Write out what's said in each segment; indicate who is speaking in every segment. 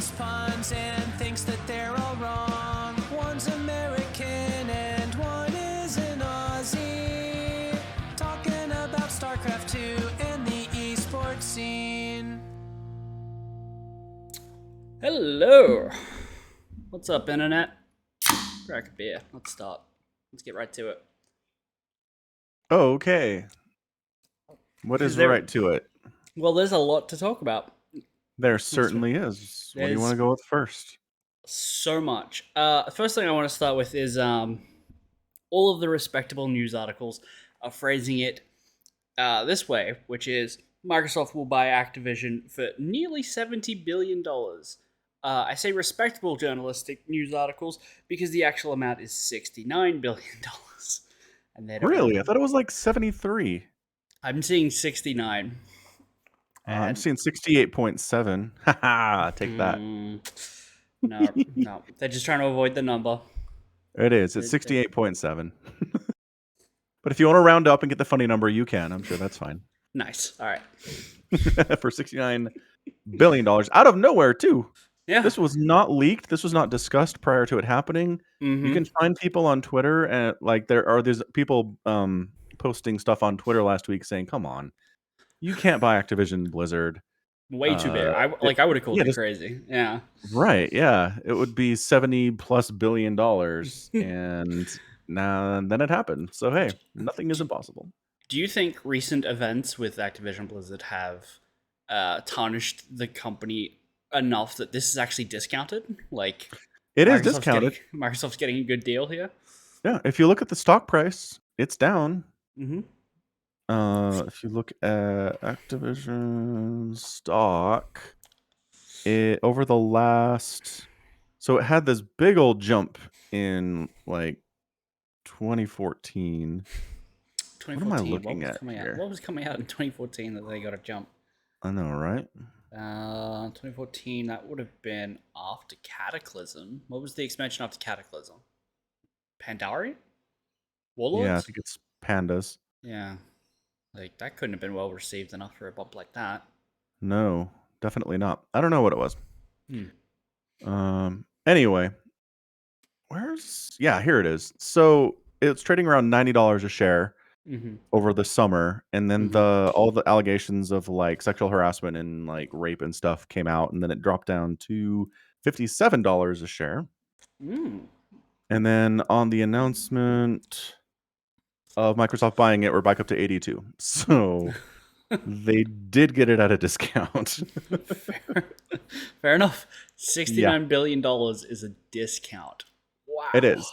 Speaker 1: makes puns and thinks that they're all wrong. One's American and one is an Aussie. Talking about StarCraft 2 and the esports scene.
Speaker 2: Hello. What's up, internet? Crack a beer. Let's start. Let's get right to it.
Speaker 3: Okay. What is right to it?
Speaker 2: Well, there's a lot to talk about.
Speaker 3: There certainly is. What do you want to go with first?
Speaker 2: So much. First thing I want to start with is all of the respectable news articles are phrasing it this way, which is Microsoft will buy Activision for nearly $70 billion. I say respectable journalistic news articles because the actual amount is $69 billion. And they don't
Speaker 3: Really? I thought it was like 73.
Speaker 2: I'm seeing 69.
Speaker 3: I'm seeing 68.7. Haha, take that.
Speaker 2: No. They're just trying to avoid the number.
Speaker 3: It is. It's 68.7. But if you want to round up and get the funny number, you can. I'm sure that's fine.
Speaker 2: Nice. All right.
Speaker 3: For $69 billion. Out of nowhere, too.
Speaker 2: Yeah.
Speaker 3: This was not leaked. This was not discussed prior to it happening.
Speaker 2: Mm-hmm.
Speaker 3: You can find people on Twitter, and like there's people posting stuff on Twitter last week saying, "Come on, you can't buy Activision Blizzard."
Speaker 2: Way too big. I would have called you crazy. Yeah.
Speaker 3: Right. Yeah. It would be $70+ billion, and then it happened. So hey, nothing is impossible.
Speaker 2: Do you think recent events with Activision Blizzard have tarnished the company enough that this is actually discounted? Like,
Speaker 3: it is discounted.
Speaker 2: Microsoft's getting a good deal here.
Speaker 3: Yeah. If you look at the stock price, it's down.
Speaker 2: Mm-hmm.
Speaker 3: If you look at Activision stock, over the last, so it had this big old jump in like 2014. What am I looking at here?
Speaker 2: What was coming out in 2014 that they got a jump?
Speaker 3: I know, right?
Speaker 2: 2014, that would have been after Cataclysm. What was the expansion after Cataclysm? Pandaria? Warlords?
Speaker 3: Yeah, I think it's Pandas.
Speaker 2: Yeah. Like, that couldn't have been well received enough for a bump like that.
Speaker 3: No, definitely not. I don't know what it was. Anyway, here it is. So it's trading around $90 a share over the summer, and then all the allegations of like sexual harassment and like rape and stuff came out, and then it dropped down to $57 a share. And then on the announcement of Microsoft buying it, we're back up to 82. So they did get it at a discount.
Speaker 2: Fair enough. $69 billion is a discount. Wow.
Speaker 3: It is.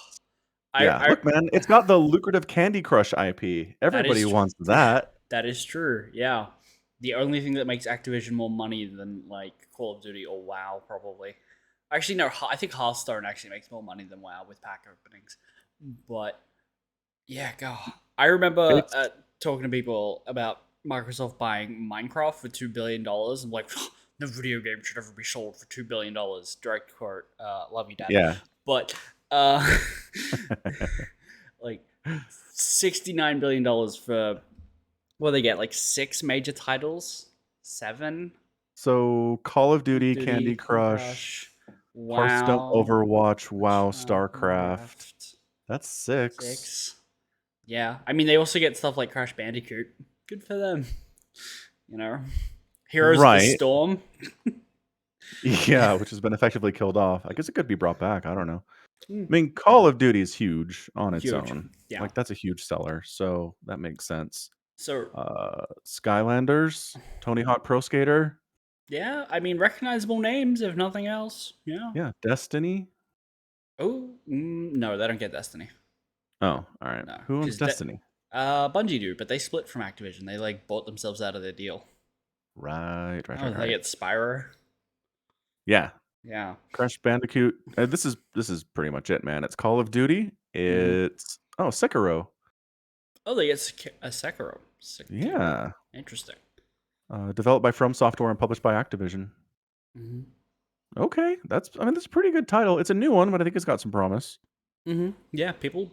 Speaker 3: Look, man, it's got the lucrative Candy Crush IP. Everybody wants that.
Speaker 2: That is true. Yeah. The only thing that makes Activision more money than like Call of Duty or WoW, probably. Actually, no. I think Hearthstone actually makes more money than WoW with pack openings. But yeah, God, I remember talking to people about Microsoft buying Minecraft for $2 billion. I'm like, no video game should ever be sold for $2 billion. Direct quote. Love you, Dad.
Speaker 3: Yeah.
Speaker 2: But like $69 billion for what they get, like 6 major titles? 7?
Speaker 3: So Call of Duty, Candy Crush, Hearthstone, Overwatch, WoW, StarCraft. That's 6.
Speaker 2: Yeah. I mean, they also get stuff like Crash Bandicoot. Good for them. You know? Heroes of the Storm.
Speaker 3: Yeah, which has been effectively killed off. I guess it could be brought back. I don't know. I mean, Call of Duty is huge on its own.
Speaker 2: Yeah.
Speaker 3: Like, that's a huge seller, so that makes sense.
Speaker 2: So,
Speaker 3: Skylanders, Tony Hawk Pro Skater.
Speaker 2: Yeah, I mean, recognizable names, if nothing else. Yeah.
Speaker 3: Yeah, Destiny.
Speaker 2: Oh, no, they don't get Destiny.
Speaker 3: Oh, all right. No, who owns Destiny?
Speaker 2: Bungie do, but they split from Activision. They like bought themselves out of their deal.
Speaker 3: Right.
Speaker 2: They get Spyro.
Speaker 3: Yeah.
Speaker 2: Yeah.
Speaker 3: Crash Bandicoot. This is pretty much it, man. It's Call of Duty. It's Sekiro.
Speaker 2: Oh, they get a Sekiro.
Speaker 3: Yeah.
Speaker 2: Interesting.
Speaker 3: Developed by From Software and published by Activision. Okay, that's a pretty good title. It's a new one, but I think it's got some promise.
Speaker 2: Yeah, people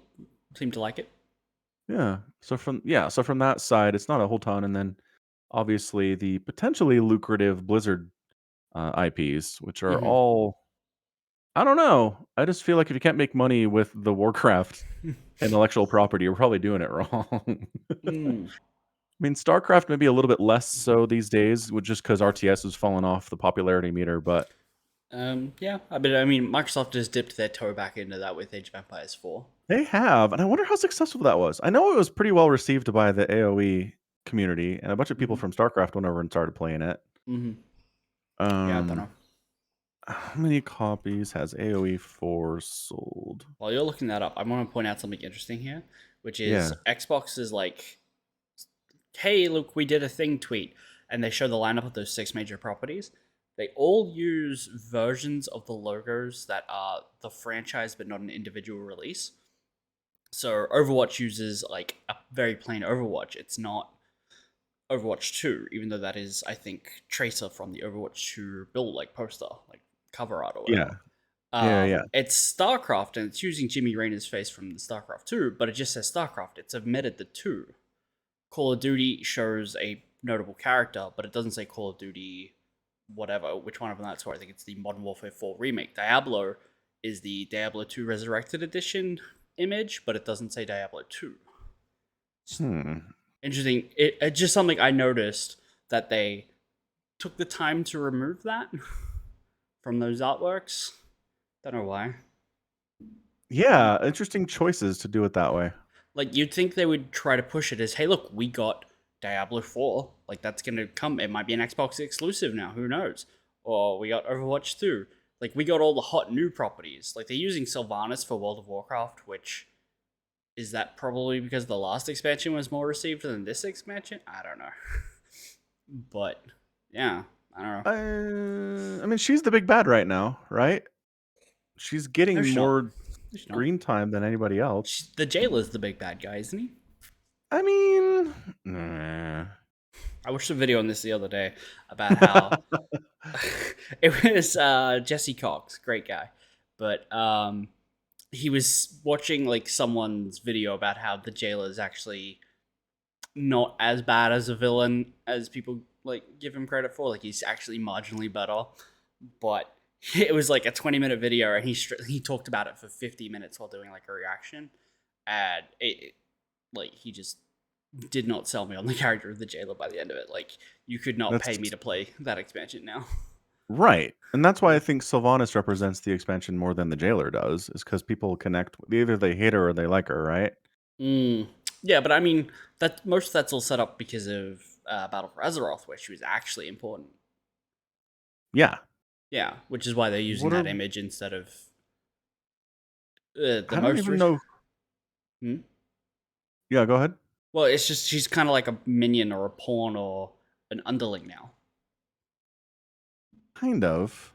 Speaker 2: seem to like it.
Speaker 3: Yeah. So from that side, it's not a whole ton, and then obviously the potentially lucrative Blizzard IPs, which are
Speaker 2: Mm-hmm.
Speaker 3: all. I don't know. I just feel like if you can't make money with the Warcraft intellectual property, you're probably doing it wrong.
Speaker 2: Mm.
Speaker 3: I mean, StarCraft maybe a little bit less so these days, just because RTS has fallen off the popularity meter. But
Speaker 2: Yeah, I mean, Microsoft has dipped their toe back into that with Age of Empires 4.
Speaker 3: they have, and I wonder how successful that was. I know it was pretty well received by the AOE community, and a bunch of people
Speaker 2: Mm-hmm.
Speaker 3: from StarCraft went over and started playing it.
Speaker 2: Mm-hmm. Yeah, I don't
Speaker 3: Um,
Speaker 2: know.
Speaker 3: how many copies has AOE 4 sold?
Speaker 2: While you're looking that up, I want to point out something interesting here, which is
Speaker 3: Yeah,
Speaker 2: Xbox is like, hey, look, we did a thing tweet. And they show the lineup of those 6 major properties. They all use versions of the logos that are the franchise but not an individual release. So Overwatch uses like a very plain Overwatch. It's not Overwatch 2, even though that is, I think, Tracer from the Overwatch 2 build, like poster, like cover art or
Speaker 3: yeah,
Speaker 2: whatever.
Speaker 3: yeah.
Speaker 2: It's StarCraft, and it's using Jimmy Rayner's face from the StarCraft 2, but it just says StarCraft. It's omitted the 2. Call of Duty shows a notable character, but it doesn't say Call of Duty whatever, which one of them that's for. I think it's the Modern Warfare 4 remake. Diablo is the Diablo 2 Resurrected Edition image, but it doesn't say Diablo 2.
Speaker 3: Hmm.
Speaker 2: Interesting. It's just something I noticed that they took the time to remove that from those artworks. Don't know why.
Speaker 3: Yeah, interesting choices to do it that way.
Speaker 2: Like, you'd think they would try to push it as, hey, look, we got Diablo 4. Like, that's going to come. It might be an Xbox exclusive now. Who knows? Or we got Overwatch 2. Like, we got all the hot new properties. Like, they're using Sylvanas for World of Warcraft, which is that probably because the last expansion was more received than this expansion? I don't know. But, yeah, I don't know.
Speaker 3: I mean, she's the big bad right now, right? She's
Speaker 2: No,
Speaker 3: getting
Speaker 2: she's not.
Speaker 3: more
Speaker 2: No, she's not.
Speaker 3: screen time than anybody else.
Speaker 2: The jailer's the big bad guy, isn't he?
Speaker 3: I mean, nah.
Speaker 2: I watched a video on this the other day about how it was Jesse Cox, great guy, but he was watching like someone's video about how the jailer is actually not as bad as a villain as people like give him credit for. Like he's actually marginally better, but it was like a 20-minute video, and he talked about it for 50 minutes while doing like a reaction, and like he just did not sell me on the character of the jailer by the end of it. Like you could not
Speaker 3: That's
Speaker 2: pay me to play that expansion now.
Speaker 3: right. And that's why I think Sylvanas represents the expansion more than the jailer does, is because people connect. Either they hate her or they like her, right?
Speaker 2: Mm. Yeah, but I mean that most of that's all set up because of Battle for Azeroth, where she was actually important.
Speaker 3: Yeah.
Speaker 2: Yeah, which is why they're using
Speaker 3: What
Speaker 2: that
Speaker 3: are,
Speaker 2: image instead of the
Speaker 3: I don't
Speaker 2: most.
Speaker 3: even know.
Speaker 2: Hmm?
Speaker 3: Yeah, go ahead.
Speaker 2: Well, it's just she's kind of like a minion or a pawn or an underling now.
Speaker 3: Kind of.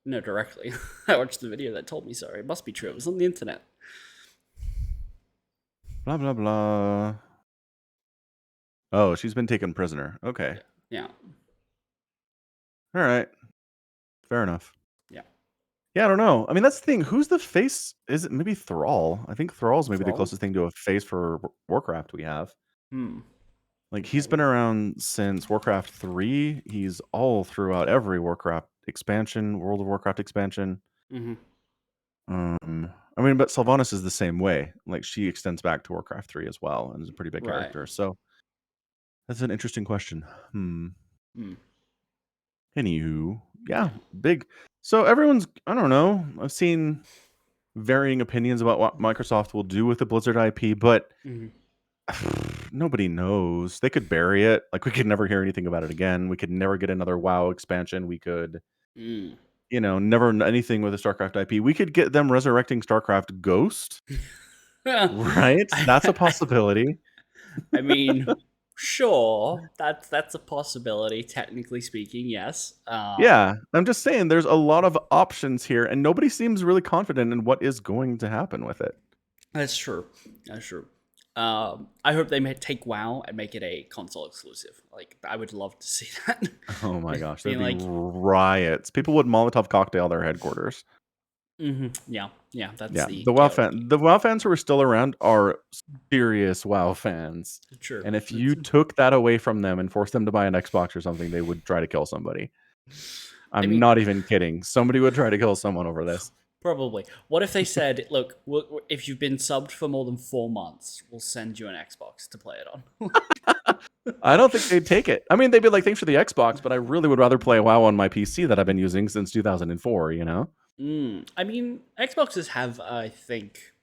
Speaker 2: No, directly. I watched the video that told me so. It must be true. It was on the internet.
Speaker 3: Blah, blah, blah. Oh, she's been taken prisoner. Okay.
Speaker 2: Yeah.
Speaker 3: All right. Fair enough.
Speaker 2: Yeah.
Speaker 3: Yeah, I don't know. I mean, that's the thing. Who's the face? Is it maybe Thrall? I think Thrall's maybe the
Speaker 2: Thrall?
Speaker 3: closest thing to a face for Warcraft we have.
Speaker 2: Hmm.
Speaker 3: Like he's been around since Warcraft 3. He's all throughout every Warcraft expansion, World of Warcraft expansion.
Speaker 2: Mm-hmm.
Speaker 3: I mean, but Sylvanas is the same way. Like she extends back to Warcraft 3 as well, and is a pretty big
Speaker 2: Right.
Speaker 3: character. So that's an interesting question.
Speaker 2: Hmm.
Speaker 3: Anywho, yeah,
Speaker 2: Yeah.
Speaker 3: big. So everyone's, I don't know. I've seen varying opinions about what Microsoft will do with the Blizzard IP, but
Speaker 2: Mm-hmm.
Speaker 3: nobody knows. They could bury it. Like we could never hear anything about it again. We could never get another WoW expansion. We could,
Speaker 2: Mm.
Speaker 3: never anything with a StarCraft IP. We could get them resurrecting StarCraft Ghost, right? That's a possibility.
Speaker 2: I mean, sure, that's a possibility. Technically speaking, yes.
Speaker 3: Yeah, I'm just saying there's a lot of options here, and nobody seems really confident in what is going to happen with it.
Speaker 2: That's true. That's true. I hope they may take WoW and make it a console exclusive. Like, I would love to see that.
Speaker 3: Oh my gosh, there'd
Speaker 2: Being
Speaker 3: be
Speaker 2: like,
Speaker 3: riots. People would Molotov cocktail their headquarters.
Speaker 2: Yeah, that's
Speaker 3: Yeah,
Speaker 2: the
Speaker 3: the
Speaker 2: chaotic.
Speaker 3: The WoW fans who are still around are serious WoW fans,
Speaker 2: True.
Speaker 3: and if you took that away from them and forced them to buy an Xbox or something, they would try to kill somebody.
Speaker 2: I
Speaker 3: I'm
Speaker 2: mean,
Speaker 3: not even kidding. Somebody would try to kill someone over this.
Speaker 2: probably. What if they said, "Look, if you've been subbed for more than 4 months, we'll send you an Xbox to play it on."
Speaker 3: I don't think they'd take it. I mean, they'd be like, "Thanks for the Xbox, but I really would rather play WoW on my PC that I've been using since 2004." You know?
Speaker 2: I mean, Xboxes have, I think,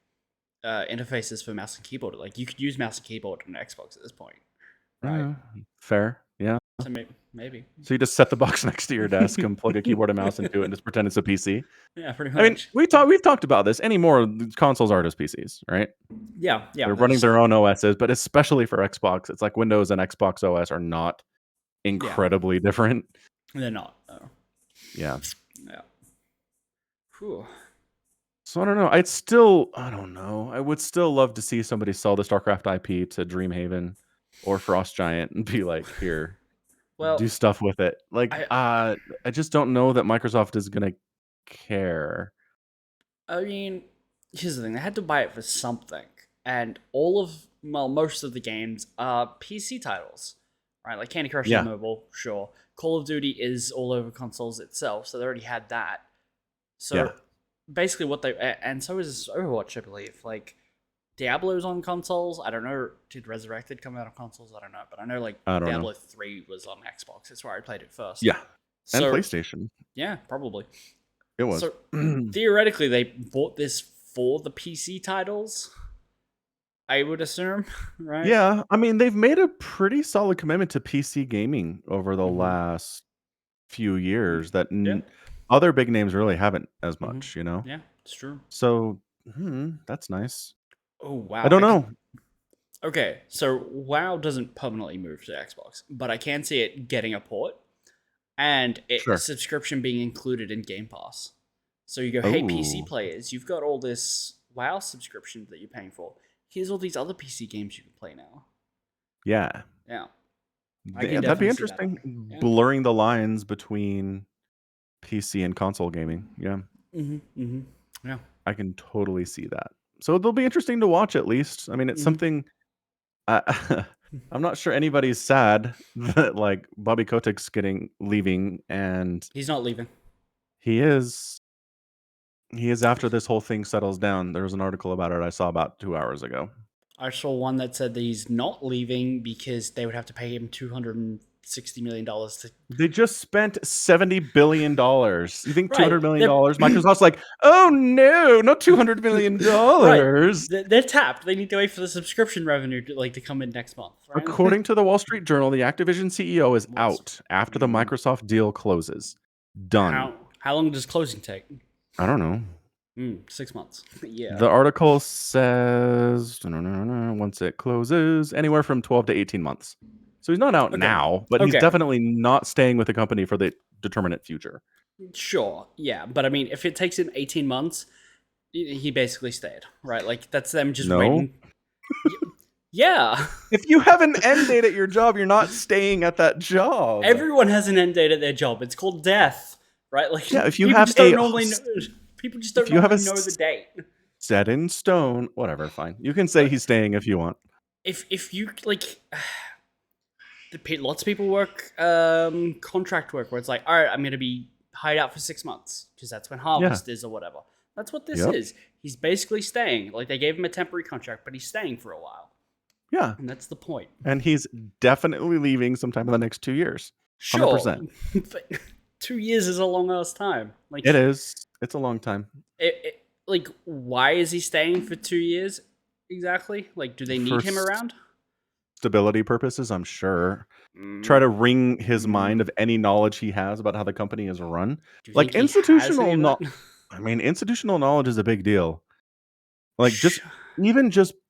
Speaker 2: interfaces for mouse and keyboard. Like you could use mouse and keyboard on an Xbox at this point, right?
Speaker 3: Fair. Yeah.
Speaker 2: So maybe.
Speaker 3: So you just set the box next to your desk and plug a keyboard and mouse into it and just pretend it's a PC.
Speaker 2: Yeah, pretty
Speaker 3: I mean,
Speaker 2: much.
Speaker 3: we've talked about this. Anymore, consoles are just PCs, right?
Speaker 2: Yeah.
Speaker 3: They're running their own OSs, but especially for Xbox, it's like Windows and Xbox OS are not incredibly different.
Speaker 2: They're not. No.
Speaker 3: Yeah.
Speaker 2: Yeah. Whew.
Speaker 3: So I don't know. I don't know. I would still love to see somebody sell the StarCraft IP to Dreamhaven or Frost Giant and be like, here,
Speaker 2: Well,
Speaker 3: do stuff with it. Like, I just don't know that Microsoft is gonna care.
Speaker 2: I mean, here's the thing: they had to buy it for something, and most of the games are PC titles, right? Like Candy Crush is mobile, sure. Call of Duty is all over consoles itself, so they already had that. So basically, and so is Overwatch, I believe. Like Diablo's on consoles. I don't know. Did Resurrected come out on consoles? I don't know, but I know Diablo 3 was on Xbox. That's where I played it first.
Speaker 3: Yeah,
Speaker 2: and
Speaker 3: PlayStation.
Speaker 2: Yeah, probably.
Speaker 3: It was.
Speaker 2: So theoretically, they bought this for the PC titles, I would assume, right?
Speaker 3: Yeah, I mean, they've made a pretty solid commitment to PC gaming over the last few years that other big names really haven't as much, you know?
Speaker 2: Yeah, it's true.
Speaker 3: So, that's nice.
Speaker 2: Oh, wow.
Speaker 3: I don't know.
Speaker 2: Okay, so WoW doesn't permanently move to Xbox, but I can see it getting a port and a subscription being included in Game Pass. So you go, hey, PC players, you've got all this WoW subscription that you're paying for. Here's all these other PC games you can play now.
Speaker 3: Yeah.
Speaker 2: Yeah.
Speaker 3: That'd be interesting. Blurring the lines between PC and console gaming. Yeah.
Speaker 2: Yeah.
Speaker 3: I can totally see that. So it'll be interesting to watch at least. I mean, it's something I'm not sure anybody's sad that like Bobby Kotick's leaving, and
Speaker 2: he's not leaving.
Speaker 3: He is after this whole thing settles down. There was an article about it I saw about 2 hours ago.
Speaker 2: I saw one that said that he's not leaving because they would have to pay him $260 million to.
Speaker 3: They just spent $70 billion. You think $200 million? Microsoft's like, oh no, not $200 million.
Speaker 2: They're tapped. They need to wait for the subscription revenue to come in next month. Right?
Speaker 3: According to the Wall Street Journal, the Activision CEO is out after the Microsoft deal closes. Done.
Speaker 2: How long does closing take?
Speaker 3: I don't know.
Speaker 2: 6 months. Yeah.
Speaker 3: The article says once it closes, anywhere from 12 to 18 months. So he's not out now, but he's definitely not staying with the company for the determinate future.
Speaker 2: Sure, yeah. But I mean, if it takes him 18 months, he basically stayed, right? Like, that's them just waiting. Yeah.
Speaker 3: If you have an end date at your job, you're not staying at that job.
Speaker 2: Everyone has an end date at their job. It's called death, right? Like,
Speaker 3: yeah, if you have
Speaker 2: people just don't normally know the date.
Speaker 3: Set in stone, whatever, fine. You can say he's staying if you want.
Speaker 2: If you lots of people work contract work where it's like, all right, I'm going to be hired out for 6 months because that's when harvest is or whatever. That's what this is. He's basically staying. Like, they gave him a temporary contract, but he's staying for a while.
Speaker 3: Yeah.
Speaker 2: And that's the point.
Speaker 3: And he's definitely leaving sometime in the next 2 years.
Speaker 2: Sure. 100%. But 2 years is a long ass time. Like,
Speaker 3: it is. It's a long time.
Speaker 2: Like, why is he staying for 2 years exactly? Like, do they need him around?
Speaker 3: Stability purposes, I'm sure. Try to wring his mind of any knowledge he has about how the company is run. Like, institutional knowledge. I mean, institutional knowledge is a big deal. Like, just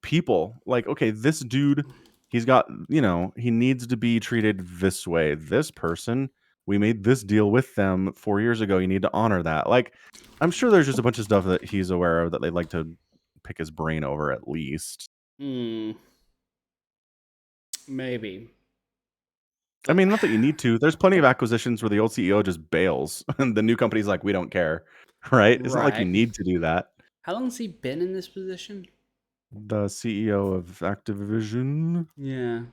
Speaker 3: people. Like, okay, this dude, he's got, he needs to be treated this way. This person, we made this deal with them 4 years ago. You need to honor that. Like, I'm sure there's just a bunch of stuff that he's aware of that they'd like to pick his brain over at least.
Speaker 2: Maybe.
Speaker 3: I mean, not that you need to. There's plenty of acquisitions where the old CEO just bails and the new company's like, we don't care. right? It's not like you
Speaker 2: Right.
Speaker 3: need to do that.
Speaker 2: How long has he been in this position?
Speaker 3: The CEO of Activision,
Speaker 2: Yeah.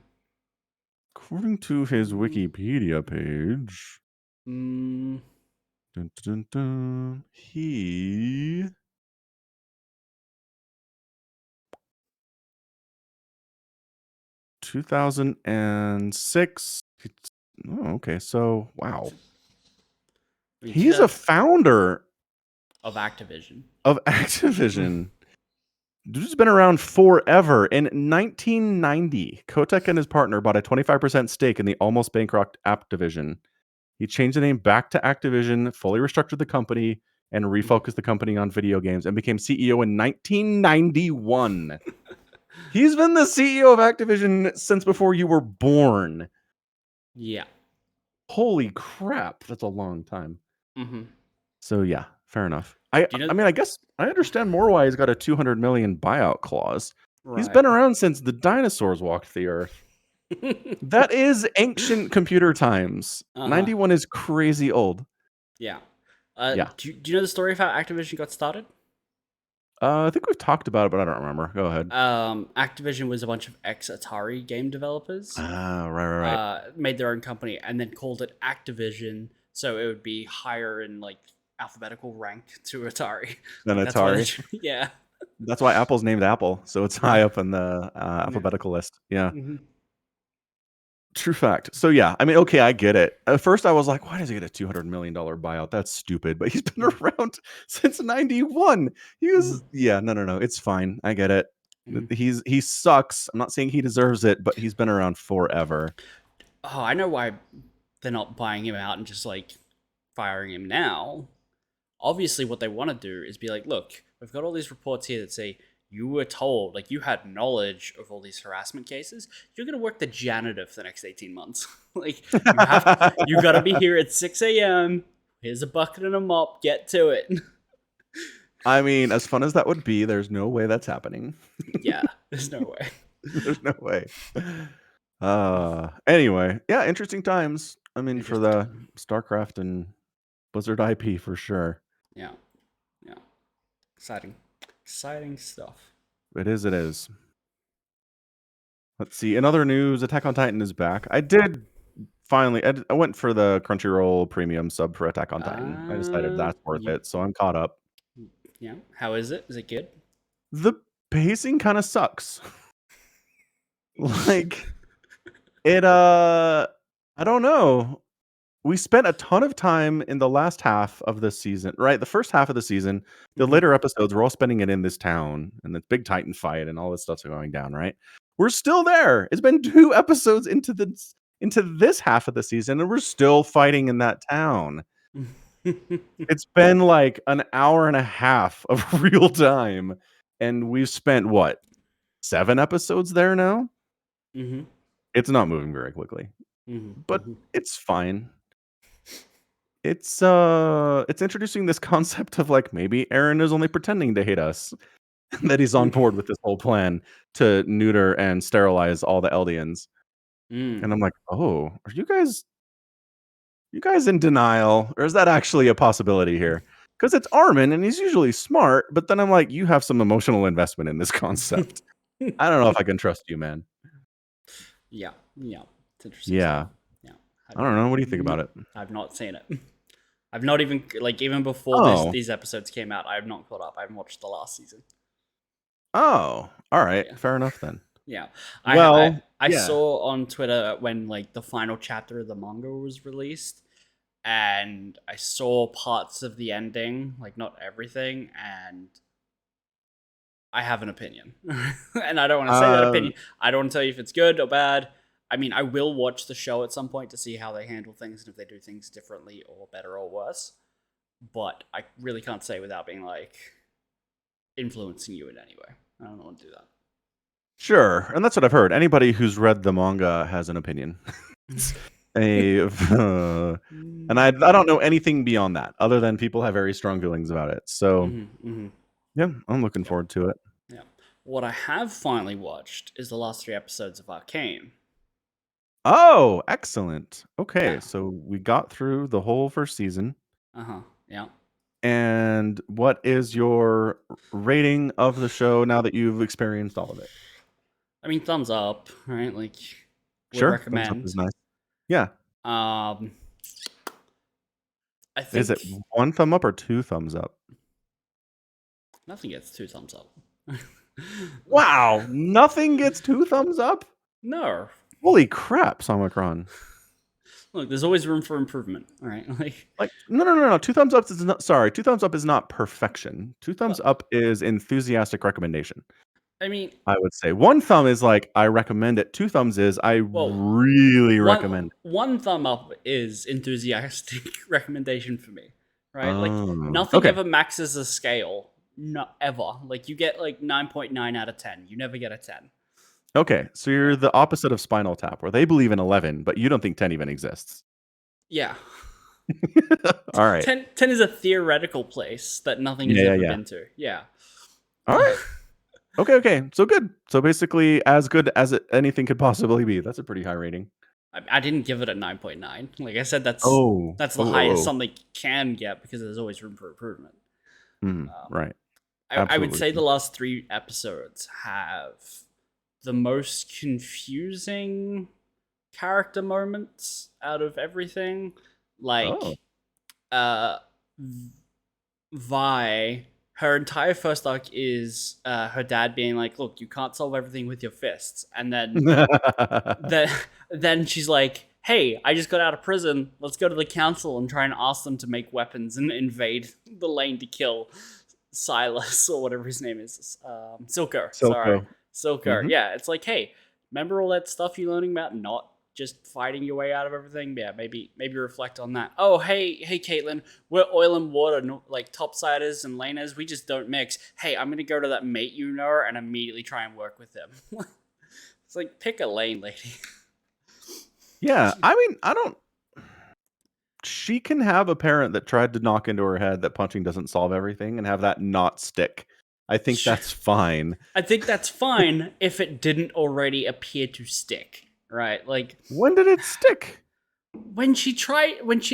Speaker 3: according to his
Speaker 2: Mm,
Speaker 3: Wikipedia page,
Speaker 2: mm,
Speaker 3: he 2006. Oh, okay, so wow,
Speaker 2: I mean,
Speaker 3: he's a founder
Speaker 2: of Activision.
Speaker 3: of Activision. Dude's been around forever. In 1990, Kotick and his partner bought a 25% stake in the almost bankrupt Activision. He changed the name back to Activision, fully restructured the company, and refocused the company on video games, and became CEO in 1991. He's been the CEO of Activision since before you were born.
Speaker 2: Yeah.
Speaker 3: Holy crap, that's a long time.
Speaker 2: Mm-hmm.
Speaker 3: So yeah, fair enough. I
Speaker 2: Do you know?
Speaker 3: mean, I guess I understand more why he's got a 200 million buyout clause. He's
Speaker 2: Right.
Speaker 3: been around since the dinosaurs walked the earth. That is ancient computer times. 91 is crazy old.
Speaker 2: Yeah.
Speaker 3: Yeah.
Speaker 2: Do you know the story of how Activision got started?
Speaker 3: I think we've talked about it, but I don't remember. Go ahead.
Speaker 2: Activision was a bunch of ex-Atari game developers.
Speaker 3: Right.
Speaker 2: Made their own company and then called it Activision, so it would be higher in like alphabetical rank to Atari.
Speaker 3: Then
Speaker 2: Like, that's why
Speaker 3: Atari.
Speaker 2: yeah.
Speaker 3: That's why Apple's named Apple, so it's high up in the alphabetical list. Yeah.
Speaker 2: Mm-hmm.
Speaker 3: True fact. So yeah, I mean, okay, I get it. At first, I was like, "Why does he get a $200 million buyout? That's stupid." But he's been around since '91. He was, yeah, no. It's fine. I get it. He sucks. I'm not saying he deserves it, but he's been around forever.
Speaker 2: Oh, I know why they're not buying him out and just like firing him now. Obviously, what they want to do is be like, look, we've got all these reports here that say you were told, like you had knowledge of all these harassment cases. You're gonna work the janitor for the next 18 months. Like you gotta be here at 6 a.m. Here's a bucket and a mop. Get to it.
Speaker 3: I mean, as fun as that would be, there's no way that's happening.
Speaker 2: Yeah, there's no way.
Speaker 3: There's no way. Anyway, yeah, interesting times. I mean, for the StarCraft and Blizzard IP for sure.
Speaker 2: Yeah. Exciting stuff.
Speaker 3: It is. Let's see. In other news, Attack on Titan is back. I did finally. I went for the Crunchyroll premium sub for Attack on Titan. I decided that's worth it, so I'm caught up.
Speaker 2: Yeah. How is it? Is it good?
Speaker 3: The pacing kind of sucks. Like it. I don't know. We spent a ton of time in the last half of the season, right? The first half of the season, the later episodes, we're all spending it in this town and the big Titan fight and all this stuff's going down, right? We're still there. It's been 2 episodes into this half of the season, and we're still fighting in that town. It's been like an hour and a half of real time, and we've spent what, 7 episodes there now? It's not moving very quickly, but it's fine. It's introducing this concept of like maybe Aaron is only pretending to hate us, and that he's on board with this whole plan to neuter and sterilize all the Eldians. And I'm like, oh, are you guys in denial, or is that actually a possibility here? Because it's Armin and he's usually smart, but then I'm like, you have some emotional investment in this concept. I don't know if I can trust you, man.
Speaker 2: Yeah. It's interesting.
Speaker 3: Yeah.
Speaker 2: Yeah.
Speaker 3: I don't know. What do you think about it?
Speaker 2: I've not seen it. I've not even even before these episodes came out, I have not caught up. I haven't watched the last season.
Speaker 3: Oh, all right.
Speaker 2: Yeah.
Speaker 3: Fair enough then.
Speaker 2: Yeah.
Speaker 3: Well,
Speaker 2: I saw on Twitter when like the final chapter of the manga was released, and I saw parts of the ending, like not everything, and I have an opinion. And I don't want to say that opinion. I don't want to tell you if it's good or bad. I mean, I will watch the show at some point to see how they handle things and if they do things differently or better or worse. But I really can't say without being like influencing you in any way. I don't want to do that.
Speaker 3: Sure, and that's what I've heard. Anybody who's read the manga has an opinion. And I don't know anything beyond that, other than people have very strong feelings about it. So, yeah, I'm looking forward to it.
Speaker 2: Yeah. What I have finally watched is the last 3 episodes of Arcane.
Speaker 3: Oh, excellent. Okay,
Speaker 2: Yeah.
Speaker 3: so we got through the whole first season.
Speaker 2: Yeah.
Speaker 3: And And what is your rating of the show now that you've experienced all of it?
Speaker 2: I mean, thumbs up, right? Like, would
Speaker 3: Sure, thumbs up
Speaker 2: recommend.
Speaker 3: is nice. Yeah.
Speaker 2: I
Speaker 3: Is it
Speaker 2: think
Speaker 3: 1 thumb up or 2 thumbs up?
Speaker 2: nothing gets 2 thumbs up.
Speaker 3: Wow, nothing gets 2 thumbs up?
Speaker 2: No.
Speaker 3: Holy crap, Somicron.
Speaker 2: Look, there's always room for improvement, all right?
Speaker 3: Like, no. 2 thumbs up is not, sorry, 2 thumbs up is not perfection. 2 thumbs
Speaker 2: Well,
Speaker 3: up is enthusiastic recommendation,
Speaker 2: I mean,
Speaker 3: I would say. 1 thumb is like, I recommend it. 2 thumbs is, I
Speaker 2: well,
Speaker 3: really recommend it.
Speaker 2: one thumb up is enthusiastic recommendation for me, right? Like,
Speaker 3: Oh,
Speaker 2: nothing
Speaker 3: okay.
Speaker 2: ever maxes the scale. Not ever. Like, you get like 9.9 out of 10. You never get a 10.
Speaker 3: Okay, so you're the opposite of Spinal Tap, where they believe in 11, but you don't think 10 even exists.
Speaker 2: Yeah.
Speaker 3: All right.
Speaker 2: 10 is a theoretical place that nothing has ever been to. Yeah.
Speaker 3: All right. Okay. So good. So basically, as good as anything could possibly be. That's a pretty high rating.
Speaker 2: I didn't give it a 9.9. Like I said, that's
Speaker 3: Oh.
Speaker 2: the highest something can get because there's always room for improvement.
Speaker 3: Right.
Speaker 2: I would say the last 3 episodes have the most confusing character moments out of everything. Like, Vi, her entire first arc is her dad being like, "Look, you can't solve everything with your fists," and then she's like, "Hey, I just got out of prison. Let's go to the council and try and ask them to make weapons and invade the lane to kill Silas or whatever his name is, Silco. Sorry, Silco. Yeah, it's like, hey, remember all that stuff you're learning about not just fighting your way out of everything? Yeah, maybe reflect on that. Oh, hey, Caitlin, we're oil and water, like topsiders and laners. We just don't mix. Hey, I'm gonna go to that mate you know and immediately try and work with them. It's like, pick a lane, lady.
Speaker 3: Yeah, I mean, I don't. She can have a parent that tried to knock into her head that punching doesn't solve everything and have that not stick. I think that's fine.
Speaker 2: I think that's fine if it didn't already appear to stick, right? Like,
Speaker 3: when did it stick?
Speaker 2: When she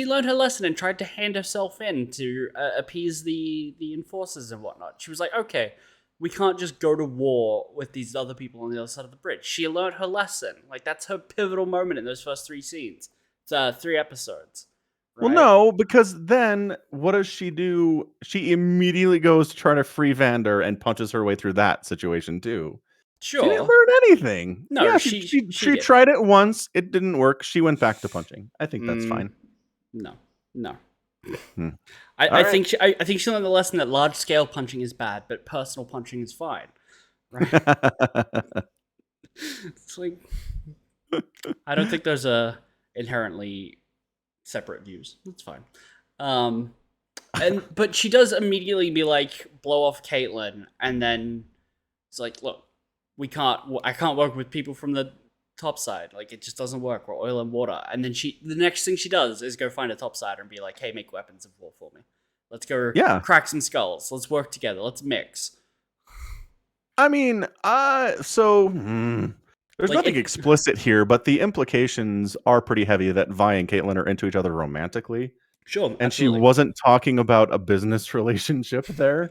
Speaker 2: learned her lesson and tried to hand herself in to appease the enforcers and whatnot. She was like, okay, we can't just go to war with these other people on the other side of the bridge. She learned her lesson. Like, that's her pivotal moment in those first 3 scenes. It's 3 episodes. Right?
Speaker 3: Well, no, because then what does she do? She immediately goes to try to free Vander and punches her way through that situation too.
Speaker 2: Sure.
Speaker 3: She didn't learn anything.
Speaker 2: No,
Speaker 3: yeah, she tried it once. It didn't work. She went back to punching. I think that's fine.
Speaker 2: No. I think she learned the lesson that large scale punching is bad, but personal punching is fine. Right? It's like, I don't think those are inherently separate views. That's fine. But she does immediately be like, blow off Caitlin, and then it's like, look, I can't work with people from the top side. Like, it just doesn't work. We're oil and water. And then the next thing she does is go find a topsider and be like, hey, make weapons of war for me. Let's go crack some skulls. Let's work together. Let's mix.
Speaker 3: I mean, there's nothing explicit here, but the implications are pretty heavy that Vi and Caitlin are into each other romantically.
Speaker 2: Sure,
Speaker 3: and
Speaker 2: absolutely.
Speaker 3: She wasn't talking about a business relationship there.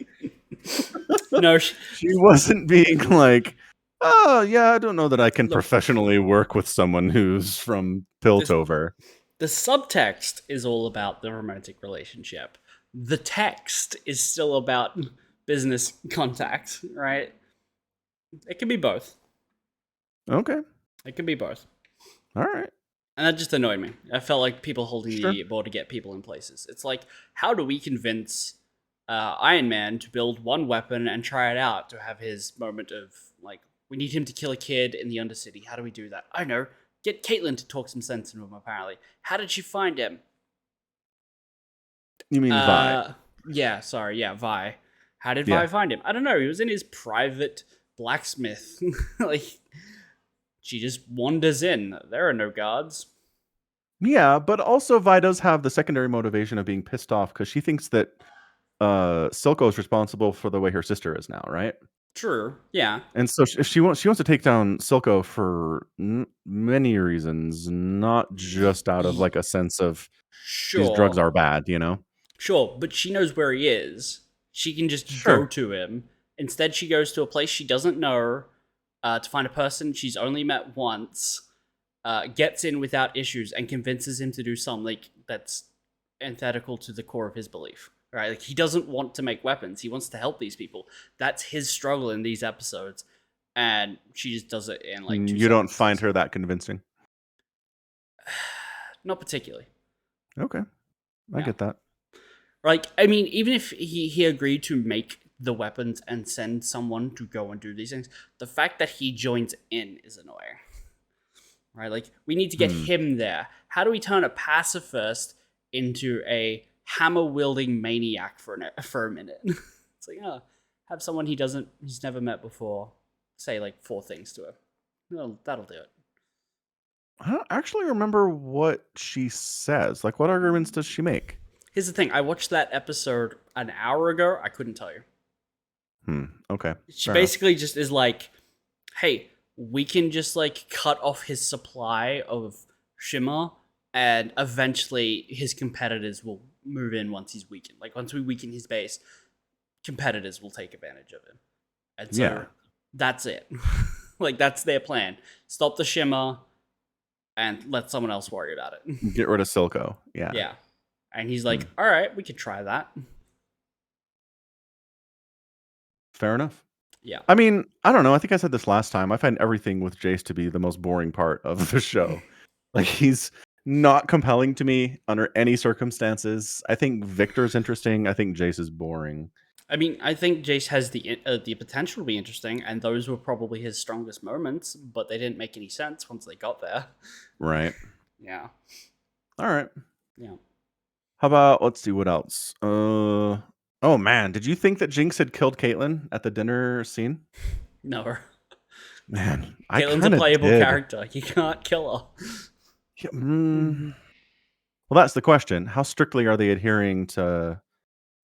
Speaker 2: No,
Speaker 3: she wasn't being like, oh, yeah, I don't know that I can professionally work with someone who's from Piltover.
Speaker 2: The subtext is all about the romantic relationship. The text is still about business contact, right? It can be both.
Speaker 3: Okay.
Speaker 2: It can be both.
Speaker 3: All right.
Speaker 2: And that just annoyed me. I felt like people holding the idiot ball to get people in places. It's like, how do we convince Iron Man to build one weapon and try it out to have his moment of, like, we need him to kill a kid in the Undercity. How do we do that? I know. Get Caitlin to talk some sense into him, apparently. How did she find him?
Speaker 3: You mean Vi?
Speaker 2: Yeah, sorry. Yeah, Vi. How did Vi find him? I don't know. He was in his private blacksmith. Like, she just wanders in. There are no guards.
Speaker 3: Yeah, but also Vi does have the secondary motivation of being pissed off because she thinks that Silco is responsible for the way her sister is now, right?
Speaker 2: True. Yeah.
Speaker 3: And so if she wants to take down Silco for many reasons, not just out of like a sense of these drugs are bad, you know?
Speaker 2: Sure, but she knows where he is. She can just go
Speaker 3: Sure.
Speaker 2: to him. Instead, she goes to a place she doesn't know to find a person she's only met once, gets in without issues, and convinces him to do something that's antithetical to the core of his belief. Right? Like, he doesn't want to make weapons. He wants to help these people. That's his struggle in these episodes. And she just does it in like 2
Speaker 3: You don't
Speaker 2: sentences.
Speaker 3: find her that convincing.
Speaker 2: Not particularly.
Speaker 3: Okay. I
Speaker 2: Yeah.
Speaker 3: get that.
Speaker 2: Like, I mean, even if he agreed to make the weapons and send someone to go and do these things, the fact that he joins in is annoying. Right? Like, we need to get him there. How do we turn a pacifist into a hammer-wielding maniac for a minute? It's like, have someone he's never met before say like 4 things to him. No, that'll do it.
Speaker 3: I don't actually remember what she says. Like, what arguments does she make?
Speaker 2: Here's the thing. I watched that episode an hour ago. I couldn't tell you.
Speaker 3: Okay.
Speaker 2: She
Speaker 3: Fair
Speaker 2: basically just is like, hey, we can just like cut off his supply of shimmer, and eventually his competitors will move in once he's weakened. Like, once we weaken his base, competitors will take advantage of him. And so that's it. Like, that's their plan. Stop the shimmer and let someone else worry about it.
Speaker 3: Get rid of Silco. Yeah.
Speaker 2: Yeah. And he's like, all right, we could try that.
Speaker 3: Fair enough.
Speaker 2: Yeah.
Speaker 3: I mean, I don't know. I think I said this last time. I find everything with Jace to be the most boring part of the show. Like, he's not compelling to me under any circumstances. I think Victor's interesting. I think Jace is boring.
Speaker 2: I mean, I think Jace has the potential to be interesting, and those were probably his strongest moments, but they didn't make any sense once they got there.
Speaker 3: Right.
Speaker 2: Yeah.
Speaker 3: All right.
Speaker 2: Yeah.
Speaker 3: How about, let's see, what else? Oh man, did you think that Jinx had killed Caitlyn at the dinner scene?
Speaker 2: No.
Speaker 3: Man, I
Speaker 2: Caitlyn's a
Speaker 3: kinda
Speaker 2: playable
Speaker 3: did.
Speaker 2: character. You can't kill her.
Speaker 3: Yeah, well, that's the question. How strictly are they adhering to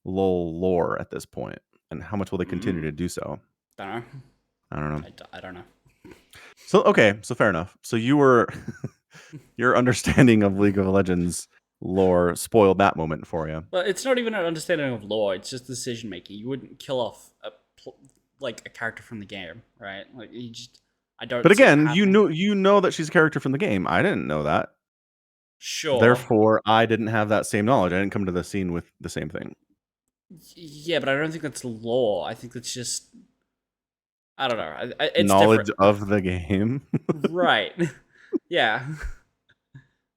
Speaker 3: LOL lore at this point, and how much will they continue to do so?
Speaker 2: Don't know.
Speaker 3: I don't know.
Speaker 2: I don't know.
Speaker 3: So okay, so fair enough. So you were your understanding of League of Legends lore spoiled that moment for you.
Speaker 2: Well, it's not even an understanding of lore. It's just decision making. You wouldn't kill off a character from the game, right? Like, you just, I don't.
Speaker 3: But
Speaker 2: see it
Speaker 3: again,
Speaker 2: happening.
Speaker 3: you know that she's a character from the game. I didn't know that.
Speaker 2: Sure.
Speaker 3: Therefore, I didn't have that same knowledge. I didn't come to the scene with the same thing.
Speaker 2: Yeah, but I don't think that's lore. I think that's just, I don't know. It's
Speaker 3: Knowledge
Speaker 2: different.
Speaker 3: of the game.
Speaker 2: Right. Yeah.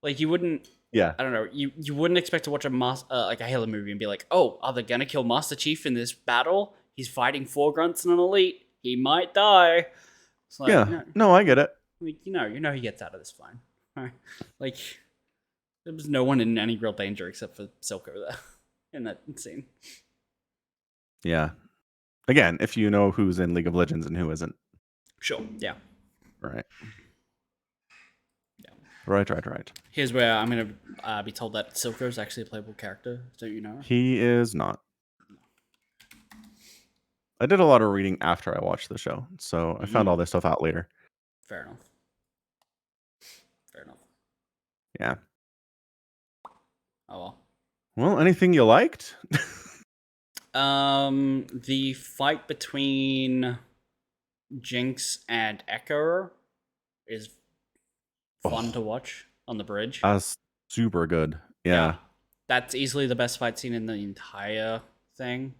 Speaker 2: Like, you wouldn't.
Speaker 3: Yeah.
Speaker 2: I don't know. You wouldn't expect to watch like a Halo movie and be like, oh, are they gonna kill Master Chief in this battle? He's fighting 4 grunts and an elite. He might die. It's like,
Speaker 3: Yeah. No, I get it.
Speaker 2: like, you know he gets out of this fine. Right? Like, there was no one in any real danger except for Silco there in that scene.
Speaker 3: Yeah. Again, if you know who's in League of Legends and who isn't.
Speaker 2: Sure. Yeah.
Speaker 3: Right.
Speaker 2: Yeah.
Speaker 3: Right.
Speaker 2: Here's where I'm gonna be told that Silco is actually a playable character. Don't you know?
Speaker 3: He is not. I did a lot of reading after I watched the show, so I found all this stuff out later.
Speaker 2: Fair enough.
Speaker 3: Yeah.
Speaker 2: Oh well.
Speaker 3: Well, anything you liked?
Speaker 2: The fight between Jinx and Echo is fun to watch on the bridge.
Speaker 3: That's super good. Yeah.
Speaker 2: That's easily the best fight scene in the entire thing.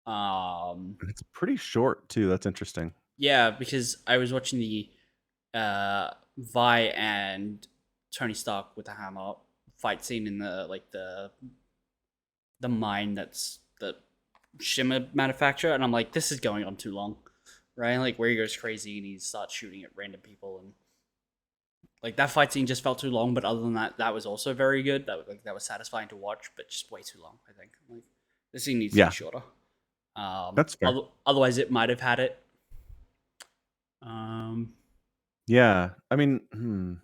Speaker 3: It's pretty short too. That's interesting.
Speaker 2: Yeah, because I was watching the Vi and Tony Stark with the hammer fight scene in the mine that's the shimmer manufacturer, and I'm like, this is going on too long, right? Like, where he goes crazy and he starts shooting at random people, and like, that fight scene just felt too long. But other than that, that was also very good. That was satisfying to watch, but just way too long. I think like the scene needs to be shorter.
Speaker 3: That's fair.
Speaker 2: Otherwise, it might have had it.
Speaker 3: Yeah, I mean,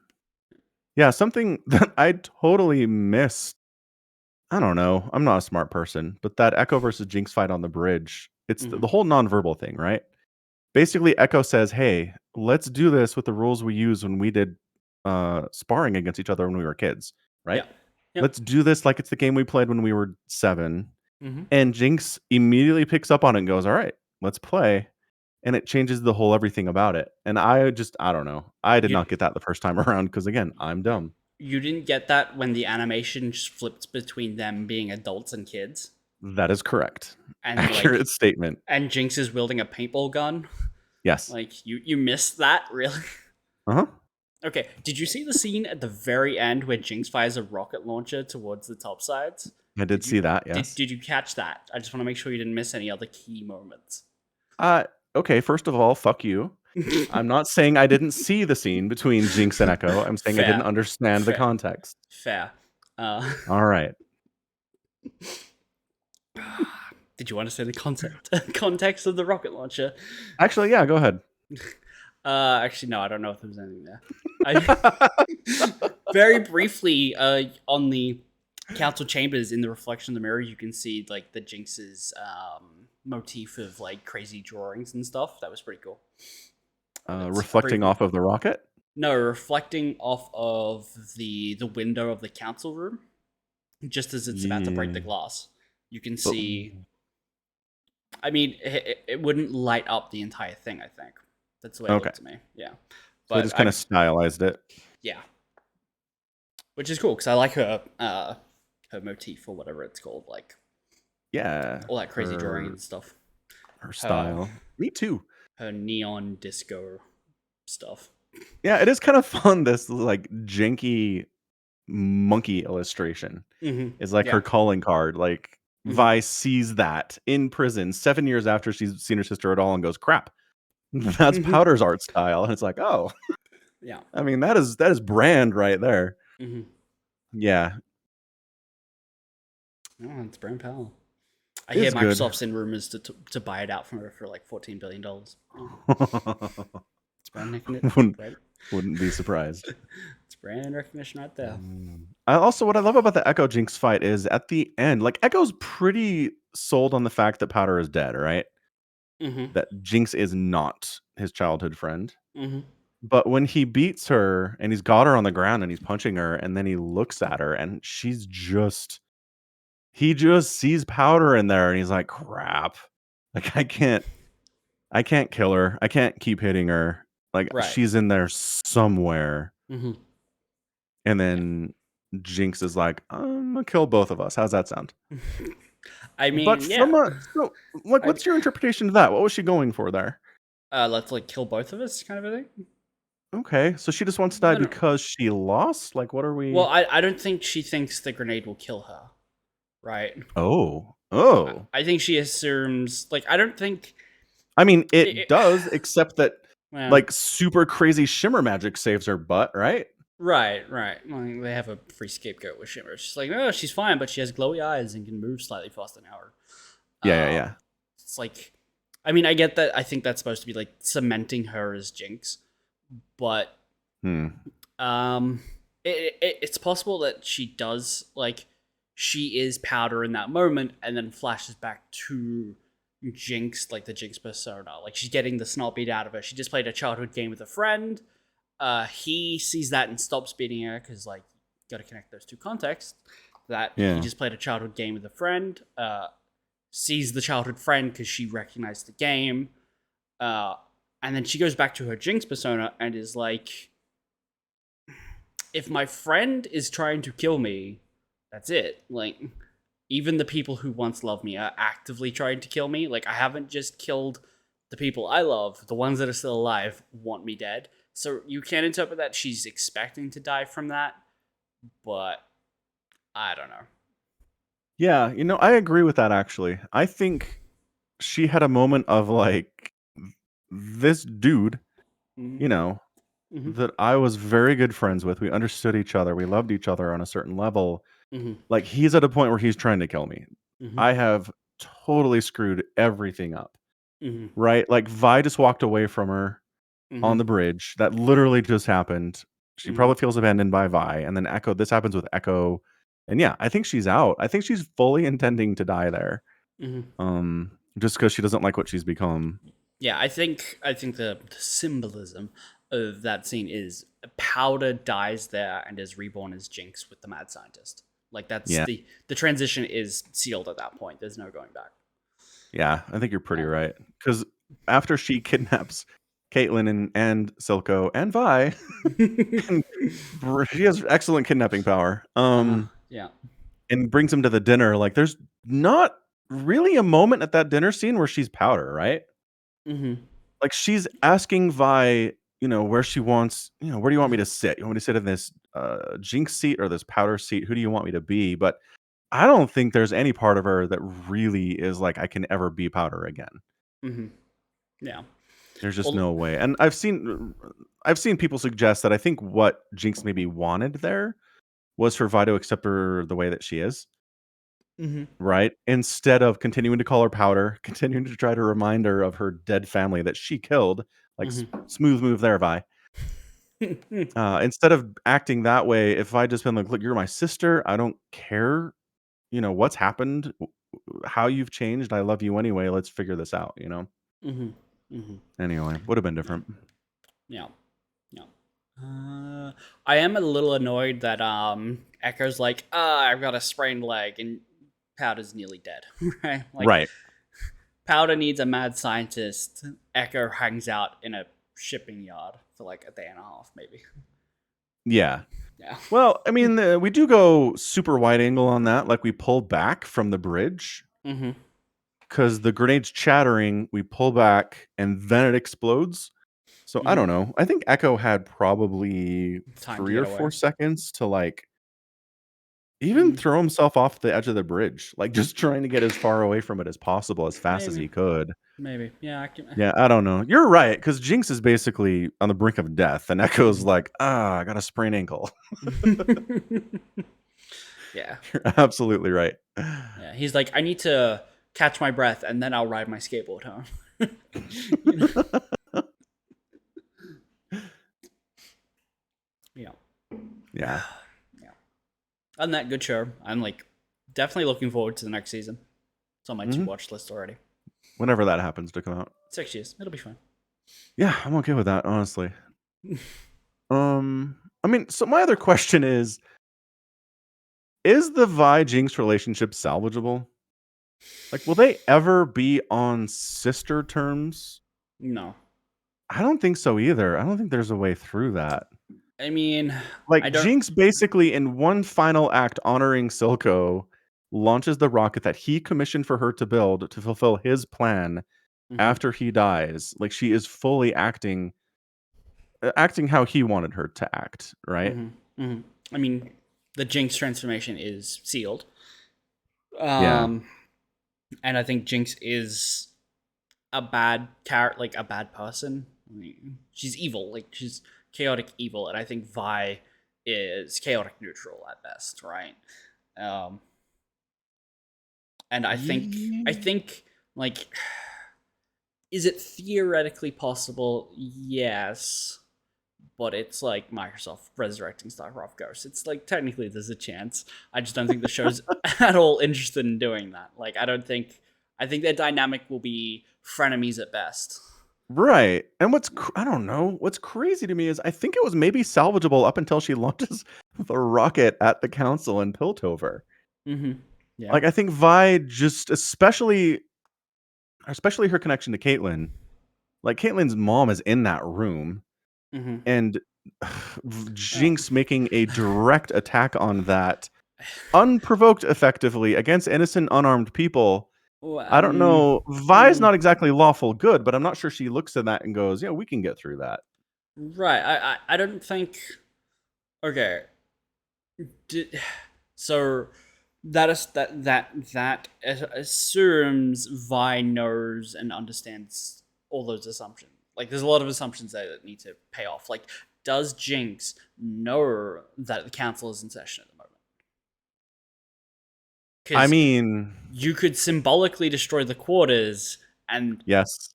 Speaker 3: yeah, something that I totally missed. I don't know. I'm not a smart person, but that Echo versus Jinx fight on the bridge, it's the whole nonverbal thing, right? Basically, Echo says, "Hey, let's do this with the rules we used when we did sparring against each other when we were kids, right?
Speaker 2: Yeah. Yep.
Speaker 3: Let's do this like it's the game we played when we were 7,
Speaker 2: Mm-hmm.
Speaker 3: And Jinx immediately picks up on it and goes, "All right, let's play." And it changes the whole everything about it. And I don't know. I did
Speaker 2: You,
Speaker 3: not get that the first time around because again, I'm dumb.
Speaker 2: you didn't get that when the animation just flipped between them being adults and kids,
Speaker 3: That is correct.
Speaker 2: and
Speaker 3: Accurate statement.
Speaker 2: and Jinx is wielding a paintball gun.
Speaker 3: Yes.
Speaker 2: Like you missed that, really?
Speaker 3: Uh-huh.
Speaker 2: Okay, did you see the scene at the very end where Jinx fires a rocket launcher towards the top sides?
Speaker 3: I did see that,
Speaker 2: Did,
Speaker 3: yes.
Speaker 2: did you catch that? I just want to make sure you didn't miss any other key moments.
Speaker 3: Okay, first of all, fuck you. I'm not saying I didn't see the scene between Jinx and Echo. I'm saying I didn't
Speaker 2: Fair.
Speaker 3: understand the context.
Speaker 2: Fair.
Speaker 3: All right.
Speaker 2: Did you want to say the context of the rocket launcher?
Speaker 3: Actually, yeah, go ahead.
Speaker 2: Actually, no, I don't know if there was anything there. Very briefly, on the council chambers in the reflection of the mirror, you can see like the Jinx's motif of like crazy drawings and stuff. That was pretty cool.
Speaker 3: Reflecting off of the rocket?
Speaker 2: No, reflecting off of the window of the council room, just as it's about to break the glass. You can see. I mean, it wouldn't light up the entire thing. I think that's the way it looked to me. Yeah,
Speaker 3: but they just kind of stylized it.
Speaker 2: Yeah, which is cool because I like her motif or whatever it's called. Like,
Speaker 3: yeah,
Speaker 2: all that crazy drawing and stuff.
Speaker 3: Her style. Me too.
Speaker 2: Her neon disco stuff.
Speaker 3: Yeah, it is kind of fun. This like janky monkey illustration is like her calling card. Like Vi sees that in prison 7 years after she's seen her sister at all and goes, "Crap, that's Powder's art style." And it's like, oh,
Speaker 2: yeah.
Speaker 3: I mean, that is brand right there. Yeah.
Speaker 2: Oh, it's Brand Powell. I hear Microsoft's in rumors to buy it out from her for like $14 billion. It's brand recognition.
Speaker 3: Wouldn't be surprised.
Speaker 2: It's brand recognition right there.
Speaker 3: What I love about the Echo Jinx fight is at the end, like Echo's pretty sold on the fact that Powder is dead, right? That Jinx is not his childhood friend. But when he beats her and he's got her on the ground and he's punching her and then he looks at her and he just sees Powder in there and he's like, crap. Like I can't kill her. I can't keep hitting her. Like she's in there somewhere. And then Jinx is like, I'm gonna kill both of us. How's that sound?
Speaker 2: I mean,
Speaker 3: but what's your interpretation of that? What was she going for there?
Speaker 2: Let's like kill both of us, kind of a thing.
Speaker 3: Okay, so she just wants to die because she lost? Like, what are we?
Speaker 2: Well, I don't think she thinks the grenade will kill her, right?
Speaker 3: Oh.
Speaker 2: I think she assumes, like, I don't think.
Speaker 3: I mean, it does, except that, like, super crazy Shimmer magic saves her butt, right?
Speaker 2: Right. Well, they have a free scapegoat with Shimmer. She's like, oh, she's fine, but she has glowy eyes and can move slightly faster than her.
Speaker 3: Yeah.
Speaker 2: It's like, I mean, I get that. I think that's supposed to be like cementing her as Jinx, but it's possible that she does, like, she is Powder in that moment, and then flashes back to Jinx, like the Jinx persona. Like she's getting the snot beat out of her. She just played a childhood game with a friend. He sees that and stops beating her because, like, got to connect those two contexts. That he just played a childhood game with a friend. Sees the childhood friend because she recognized the game. And then she goes back to her Jinx persona and is like, if my friend is trying to kill me, that's it. Like, even the people who once loved me are actively trying to kill me. Like, I haven't just killed the people I love. The ones that are still alive want me dead. So you can interpret that she's expecting to die from that, but I don't know.
Speaker 3: Yeah, I agree with that, actually. I think she had a moment of, like, this dude, that I was very good friends with. We understood each other. We loved each other on a certain level. Like, he's at a point where he's trying to kill me. I have totally screwed everything up. Right? Like, Vi just walked away from her on the bridge. That literally just happened. She probably feels abandoned by Vi. And then Echo, this happens with Echo. And yeah, I think she's out. I think she's fully intending to die there. Just because she doesn't like what she's become.
Speaker 2: Yeah, I think the symbolism of that scene is Powder dies there and is reborn as Jinx with the mad scientist. Like that's
Speaker 3: Yeah.
Speaker 2: the transition is sealed at that point. There's no going back.
Speaker 3: Yeah, I think you're pretty
Speaker 2: Yeah.
Speaker 3: right. Because after she kidnaps Caitlyn and Silco and Vi, and she has excellent kidnapping power.
Speaker 2: Yeah.
Speaker 3: And brings him to the dinner. Like, there's not really a moment at that dinner scene where she's Powder, right?
Speaker 2: Mm-hmm.
Speaker 3: Like, she's asking Vi, where she wants, where do you want me to sit? You want me to sit in this Jinx seat or this Powder seat? Who do you want me to be? But I don't think there's any part of her that really is like, I can ever be Powder again.
Speaker 2: Mm-hmm. Yeah.
Speaker 3: There's just no way. And I've seen people suggest that I think what Jinx maybe wanted there was for Vi to accept her the way that she is.
Speaker 2: Mm-hmm.
Speaker 3: Right? Instead of continuing to call her Powder, continuing to try to remind her of her dead family that she killed, like smooth move there, Vi. Instead of acting that way, if I just been like, look, you're my sister. I don't care, what's happened, how you've changed. I love you anyway. Let's figure this out,
Speaker 2: Mm-hmm. Mm-hmm.
Speaker 3: Anyway, would have been different.
Speaker 2: Yeah. Yeah. I am a little annoyed that Echo's like, I've got a sprained leg, and Powder's nearly dead. Right? Like,
Speaker 3: Right.
Speaker 2: Powder needs a mad scientist. Echo hangs out in a shipping yard for like a day and a half, maybe.
Speaker 3: Yeah.
Speaker 2: Yeah.
Speaker 3: Well, I mean, we do go super wide angle on that. Like, we pull back from the bridge.
Speaker 2: Mm-hmm.
Speaker 3: Because the grenade's chattering, we pull back, and then it explodes. So I don't know. I think Echo had probably
Speaker 2: Time to
Speaker 3: 3
Speaker 2: get
Speaker 3: or
Speaker 2: away.
Speaker 3: 4 seconds to like even throw himself off the edge of the bridge, like just trying to get as far away from it as possible, as fast as he could.
Speaker 2: Maybe. Yeah.
Speaker 3: Yeah, I don't know. You're right, because Jinx is basically on the brink of death, and Echo's like, I got a sprained ankle.
Speaker 2: Yeah.
Speaker 3: You're absolutely right.
Speaker 2: Yeah. He's like, I need to catch my breath, and then I'll ride my skateboard home. Yeah.
Speaker 3: Yeah.
Speaker 2: On that, good show. I'm like definitely looking forward to the next season. It's on my to-watch list already.
Speaker 3: Whenever that happens to come out.
Speaker 2: 6 years. It'll be fun.
Speaker 3: Yeah, I'm okay with that, honestly. I mean, so my other question is the Vi Jinx relationship salvageable? Like, will they ever be on sister terms?
Speaker 2: No.
Speaker 3: I don't think so either. I don't think there's a way through that.
Speaker 2: I mean,
Speaker 3: Like, Jinx basically, in one final act honoring Silco, launches the rocket that he commissioned for her to build to fulfill his plan after he dies. Like, she is fully acting how he wanted her to act, right?
Speaker 2: I mean, the Jinx transformation is sealed.
Speaker 3: Yeah.
Speaker 2: And I think Jinx is a bad character, like a bad person. I mean, she's evil, like she's chaotic evil, and I think Vi is chaotic neutral at best, right? And I think like, is it theoretically possible? Yes, but it's like Microsoft resurrecting StarCraft Ghosts. It's like technically there's a chance. I just don't think the show's at all interested in doing that. Like, I think their dynamic will be frenemies at best.
Speaker 3: Right. And I don't know. What's crazy to me is I think it was maybe salvageable up until she launches the rocket at the council in Piltover.
Speaker 2: Yeah.
Speaker 3: Like, I think Vi just, especially her connection to Caitlyn. Like, Caitlyn's mom is in that room, and Jinx making a direct attack on that, unprovoked, effectively against innocent, unarmed people. I don't know. Vi's not exactly lawful good, but I'm not sure she looks at that and goes, "Yeah, we can get through that."
Speaker 2: Right. I don't think. Okay. So that assumes Vi knows and understands all those assumptions. Like, there's a lot of assumptions there that need to pay off. Like, does Jinx know that the council is in session at the moment?
Speaker 3: I mean,
Speaker 2: you could symbolically destroy the quarters, and
Speaker 3: yes,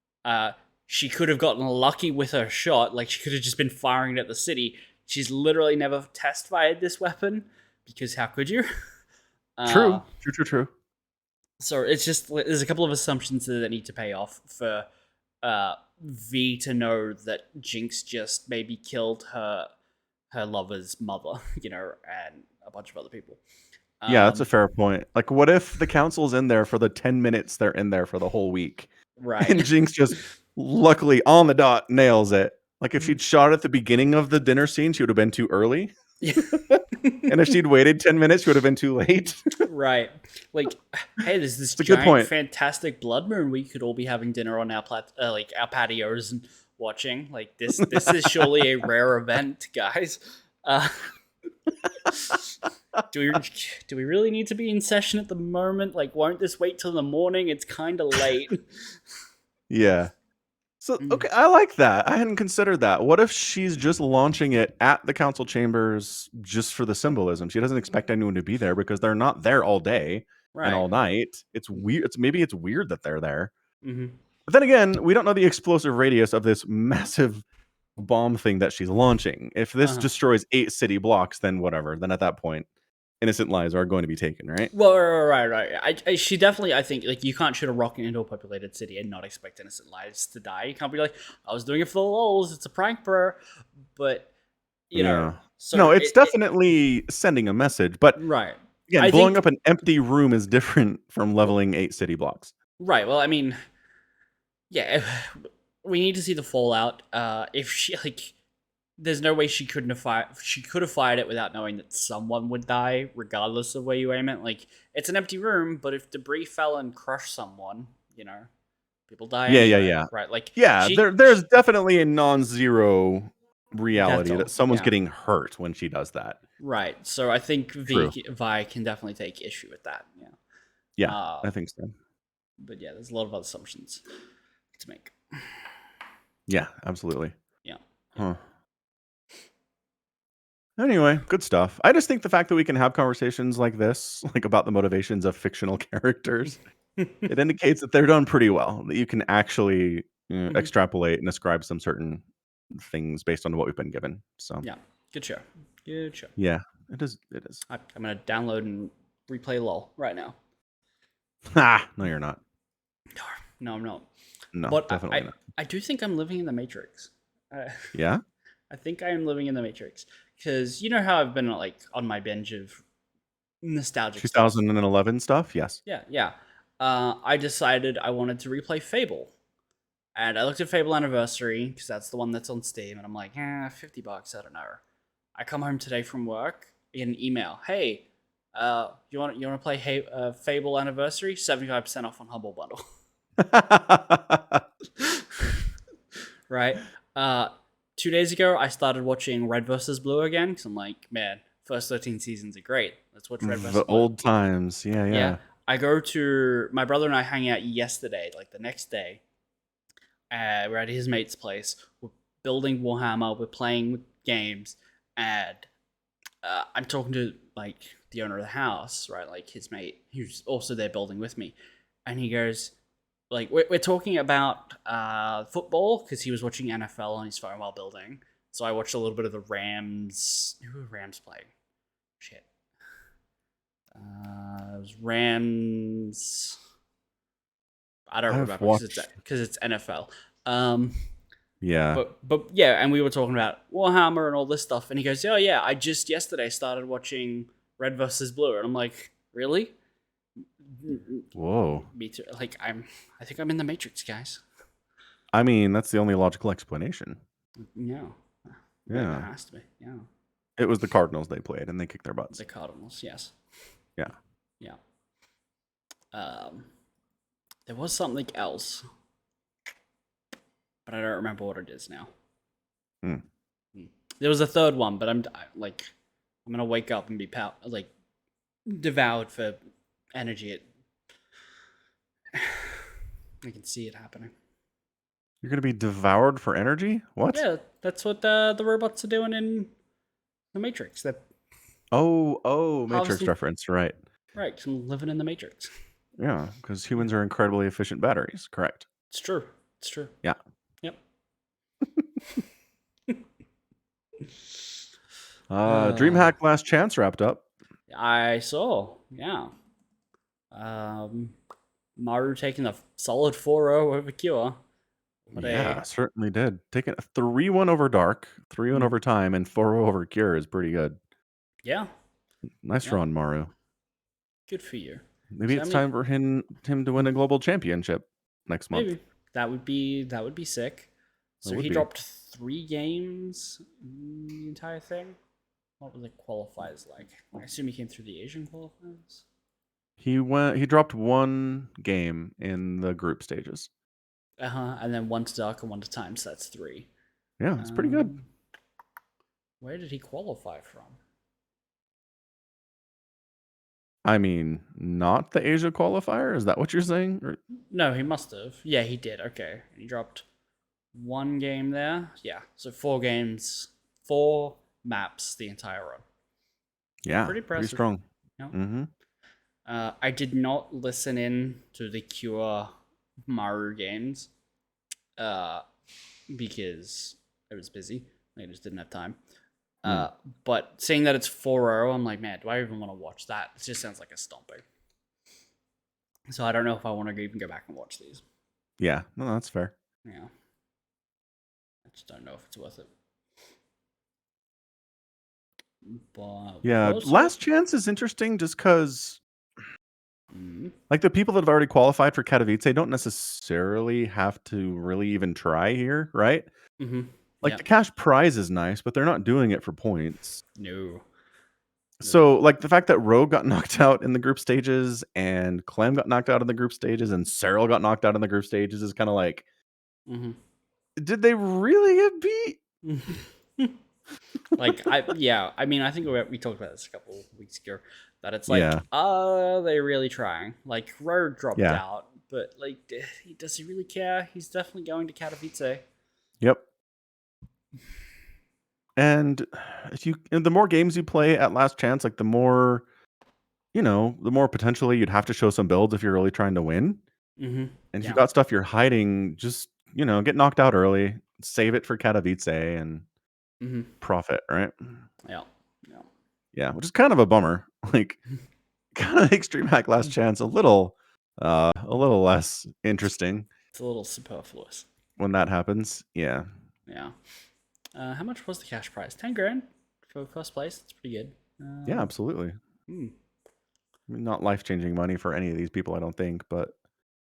Speaker 2: she could have gotten lucky with her shot. Like, she could have just been firing at the city. She's literally never test fired this weapon, because how could you?
Speaker 3: True.
Speaker 2: So it's just, there's a couple of assumptions that need to pay off for V to know that Jinx just maybe killed her lover's mother, and a bunch of other people.
Speaker 3: Yeah, that's a
Speaker 2: Um,
Speaker 3: fair point. Like, what if the council's in there for the 10 minutes they're in there for the whole week, and
Speaker 2: right.
Speaker 3: Jinx just luckily on the dot nails it? Like, if she'd shot at the beginning of the dinner scene, she would have been too early. And if she'd waited 10 minutes, she would have been too late.
Speaker 2: Right. Like, hey, there's this
Speaker 3: It's a good
Speaker 2: giant,
Speaker 3: point.
Speaker 2: fantastic blood moon. We could all be having dinner on our like our patios and watching. Like this is surely a rare event, guys. Uh, do we really need to be in session at the moment? Like, won't this wait till the morning? It's kind of late.
Speaker 3: Yeah. So, okay, I like that. I hadn't considered that. What if she's just launching it at the council chambers just for the symbolism? She doesn't expect anyone to be there because they're not there all day and
Speaker 2: Right.
Speaker 3: all night. It's weird. Maybe it's weird that they're there.
Speaker 2: Mm-hmm.
Speaker 3: But then again, we don't know the explosive radius of this massive bomb thing that she's launching. If this destroys 8 city blocks, then whatever. Then at that point, innocent lives are going to be taken, right?
Speaker 2: Well, right. She definitely, I think, like, you can't shoot a rocket into a populated city and not expect innocent lives to die. You can't be like, I was doing it for the lulz. It's a prank for her. But, you know. So
Speaker 3: no, it's definitely sending a message. But
Speaker 2: right.
Speaker 3: again, blowing up an empty room is different from leveling 8 city blocks.
Speaker 2: Right. Well, I mean, yeah, we need to see the fallout. If she, like, there's no way she couldn't have fired. She could have fired it without knowing that someone would die, regardless of where you aim it. Like, it's an empty room, but if debris fell and crushed someone, you know, people die.
Speaker 3: Yeah.
Speaker 2: Right. Like,
Speaker 3: there's definitely a non-zero reality that someone's
Speaker 2: yeah.
Speaker 3: getting hurt when she does that.
Speaker 2: Right. So I think Vi can definitely take issue with that. Yeah.
Speaker 3: Yeah, I think so.
Speaker 2: But yeah, there's a lot of other assumptions to make.
Speaker 3: Yeah, absolutely.
Speaker 2: Yeah.
Speaker 3: Huh. Anyway, good stuff. I just think the fact that we can have conversations like this, like about the motivations of fictional characters, it indicates that they're done pretty well. That you can actually extrapolate and ascribe some certain things based on what we've been given. So
Speaker 2: yeah, good show. Good show.
Speaker 3: Yeah, it is. It is.
Speaker 2: I'm gonna download and replay LOL right now.
Speaker 3: No, you're not.
Speaker 2: No, I'm not.
Speaker 3: No,
Speaker 2: but
Speaker 3: definitely not.
Speaker 2: I do think I'm living in the Matrix.
Speaker 3: Yeah?
Speaker 2: I think I am living in the Matrix. Because you know how I've been like on my binge of nostalgic
Speaker 3: 2011 stuff? Yes.
Speaker 2: Yeah. I decided I wanted to replay Fable. And I looked at Fable Anniversary, because that's the one that's on Steam, and I'm like, $50, I don't know. I come home today from work, get an email. Hey, you want to play Fable Anniversary? 75% off on Humble Bundle. Right? 2 days ago, I started watching Red vs. Blue again, because I'm like, man, first 13 seasons are great. Let's watch Red vs. Blue.
Speaker 3: The old times. Yeah.
Speaker 2: I go to, my brother and I hang out yesterday, like the next day. We're at his mate's place. We're building Warhammer. We're playing games, and I'm talking to like the owner of the house, right? Like his mate, who's also there building with me, and he goes, like, we're talking about football because he was watching NFL on his phone while building. So I watched a little bit of the Rams. Who were Rams playing? Shit. It was Rams. I don't remember because it's NFL.
Speaker 3: Yeah.
Speaker 2: But yeah, and we were talking about Warhammer and all this stuff, and he goes, "Oh yeah, I just yesterday started watching Red vs. Blue," and I'm like, "Really?"
Speaker 3: Whoa.
Speaker 2: Me too. Like I think I'm in the Matrix, guys.
Speaker 3: I mean, that's the only logical explanation.
Speaker 2: No.
Speaker 3: Yeah.
Speaker 2: It has to be. Yeah.
Speaker 3: It was the Cardinals they played, and they kicked their butts.
Speaker 2: The Cardinals, yes.
Speaker 3: Yeah.
Speaker 2: There was something else, but I don't remember what it is now. There was a third one, but I'm gonna wake up and be devoured for energy. I can see it happening.
Speaker 3: You're gonna be devoured for energy? What?
Speaker 2: Yeah, that's what the robots are doing in the Matrix. Matrix
Speaker 3: Matrix reference, right?
Speaker 2: Right, 'cause I'm living in the Matrix.
Speaker 3: Yeah, because humans are incredibly efficient batteries. Correct.
Speaker 2: It's true.
Speaker 3: Yeah.
Speaker 2: Yep.
Speaker 3: DreamHack Last Chance wrapped up.
Speaker 2: I saw. Yeah. Maru taking a solid 4-0 over Cure.
Speaker 3: Certainly did. Taking a 3-1 over Dark, 3-1 over Time, and 4-0 over Cure is pretty good.
Speaker 2: Yeah.
Speaker 3: Nice run, Maru.
Speaker 2: Good for you.
Speaker 3: Maybe
Speaker 2: So
Speaker 3: it's time for him to win a global championship next month.
Speaker 2: maybe that would be sick.
Speaker 3: That
Speaker 2: So
Speaker 3: would
Speaker 2: he
Speaker 3: be.
Speaker 2: dropped 3 games in the entire thing. What were the qualifiers like? I assume he came through the Asian qualifiers.
Speaker 3: He dropped 1 game in the group stages.
Speaker 2: And then 1 to Dark and 1 to Time, so that's 3.
Speaker 3: Yeah, it's pretty good.
Speaker 2: Where did he qualify from?
Speaker 3: I mean, not the Asia qualifier. Is that what you're saying? Or...
Speaker 2: No, he must have. Yeah, he did. Okay, he dropped 1 game there. Yeah, so 4 games, 4 maps the entire run.
Speaker 3: Yeah,
Speaker 2: Pretty impressive.
Speaker 3: pretty strong.
Speaker 2: Yeah.
Speaker 3: Mm-hmm.
Speaker 2: I did not listen in to the Cure Maru games because I was busy. I just didn't have time. But saying that it's 4-0, I'm like, man, do I even want to watch that? It just sounds like a stomping. So I don't know if I want to even go back and watch these.
Speaker 3: Yeah, no, that's fair.
Speaker 2: Yeah. I just don't know if it's worth it. But
Speaker 3: yeah, Last Chance is interesting just because like the people that have already qualified for Katowice don't necessarily have to really even try here, right? Like the cash prize is nice, but they're not doing it for points.
Speaker 2: No.
Speaker 3: So like the fact that Rogue got knocked out in the group stages and Clem got knocked out in the group stages and Cyril got knocked out in the group stages is kind of like, did they really get beat?
Speaker 2: I mean, I think we talked about this a couple weeks ago, that it's like, are they really trying? Like, Rogue dropped out, but like, does he really care? He's definitely going to Katowice.
Speaker 3: Yep. And the more games you play at Last Chance, like the more potentially you'd have to show some builds if you're really trying to win. And if you got stuff you're hiding, just get knocked out early, save it for Katowice and profit, right? Yeah, which is kind of a bummer. Like, kind of makes DreamHack Last Chance a little less interesting.
Speaker 2: It's a little superfluous
Speaker 3: when that happens. Yeah.
Speaker 2: How much was the cash prize? 10 grand for first place. It's pretty good.
Speaker 3: Yeah, absolutely. I mean, not life-changing money for any of these people, I don't think, but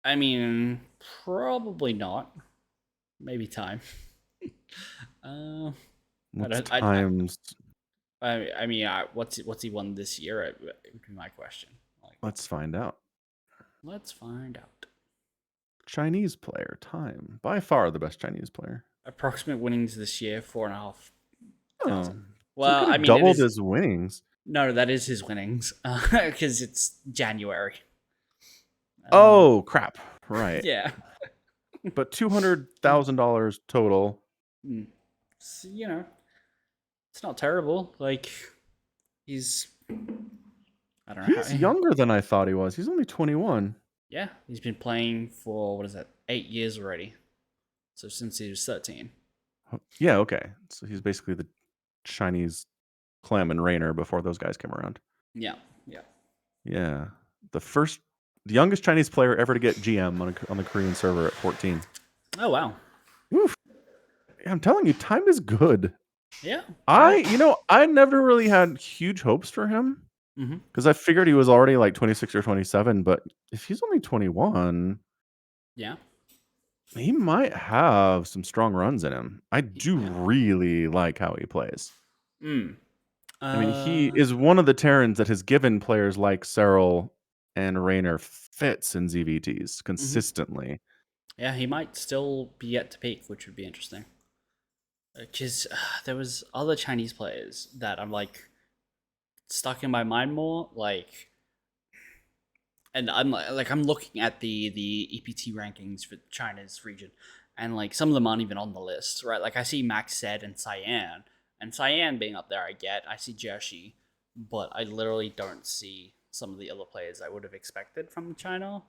Speaker 2: I mean, probably not. Maybe time.
Speaker 3: what's times?
Speaker 2: I mean, what's he won this year? Would be my question.
Speaker 3: Let's find out. Chinese player time, by far the best Chinese player.
Speaker 2: Approximate winnings this year, 4,500.
Speaker 3: Oh,
Speaker 2: well,
Speaker 3: so I mean, doubled his winnings.
Speaker 2: No, that is his winnings because it's January.
Speaker 3: Oh crap! Right.
Speaker 2: Yeah.
Speaker 3: But $200,000 total.
Speaker 2: So, it's not terrible. Like, he's, I don't know.
Speaker 3: He's younger than I thought he was. He's only 21.
Speaker 2: Yeah, he's been playing for 8 years already. So since he was 13.
Speaker 3: Yeah. Okay. So he's basically the Chinese Clem and Rainer before those guys came around.
Speaker 2: Yeah.
Speaker 3: The youngest Chinese player ever to get GM on the Korean server at 14.
Speaker 2: Oh wow.
Speaker 3: Oof. I'm telling you, time is good.
Speaker 2: Yeah.
Speaker 3: I never really had huge hopes for him because I figured he was already like 26 or 27. But if he's only 21, he might have some strong runs in him. I do really like how he plays. I mean, he is one of the Terrans that has given players like Cyril and Rainer fits in ZVTs consistently.
Speaker 2: Yeah, he might still be yet to peak, which would be interesting. Because there was other Chinese players that I'm like stuck in my mind more, like, and I'm looking at the EPT rankings for China's region, and like some of them aren't even on the list, right? Like I see Max Zed and Cyan being up there. I see Jeshi, but I literally don't see some of the other players I would have expected from China.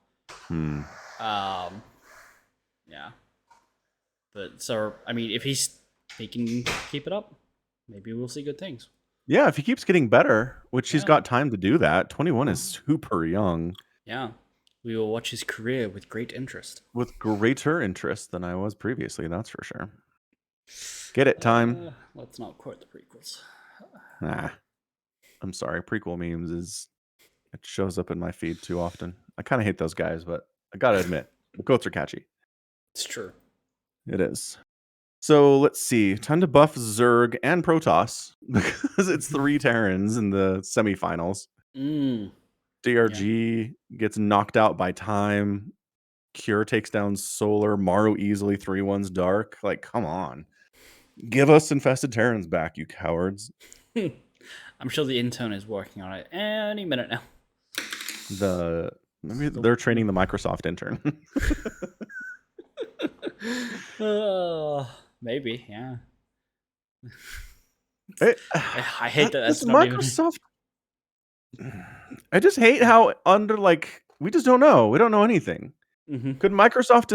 Speaker 2: Yeah, but so I mean, if he can keep it up, maybe we'll see good things.
Speaker 3: Yeah, if he keeps getting better, which he's got time to do that. 21 is super young.
Speaker 2: Yeah, we will watch his career with great interest.
Speaker 3: With greater interest than I was previously, that's for sure. Get it, time.
Speaker 2: Let's not quote the prequels.
Speaker 3: I'm sorry, prequel memes is It shows up in my feed too often. I kind of hate those guys, but I gotta admit, the quotes are catchy.
Speaker 2: It's true.
Speaker 3: It is. So let's see. Time to buff Zerg and Protoss because it's 3 Terrans in the semifinals.
Speaker 2: Yeah.
Speaker 3: DRG gets knocked out by time. Cure takes down Solar. Maru easily 3-1s Dark. Like, come on. Give us Infested Terrans back, you cowards.
Speaker 2: I'm sure the intern is working on it any minute now.
Speaker 3: Maybe they're training the Microsoft intern.
Speaker 2: Maybe, yeah.
Speaker 3: I
Speaker 2: hate that that's not
Speaker 3: Microsoft. I just hate how we just don't know. We don't know anything.
Speaker 2: Mm-hmm.
Speaker 3: Could Microsoft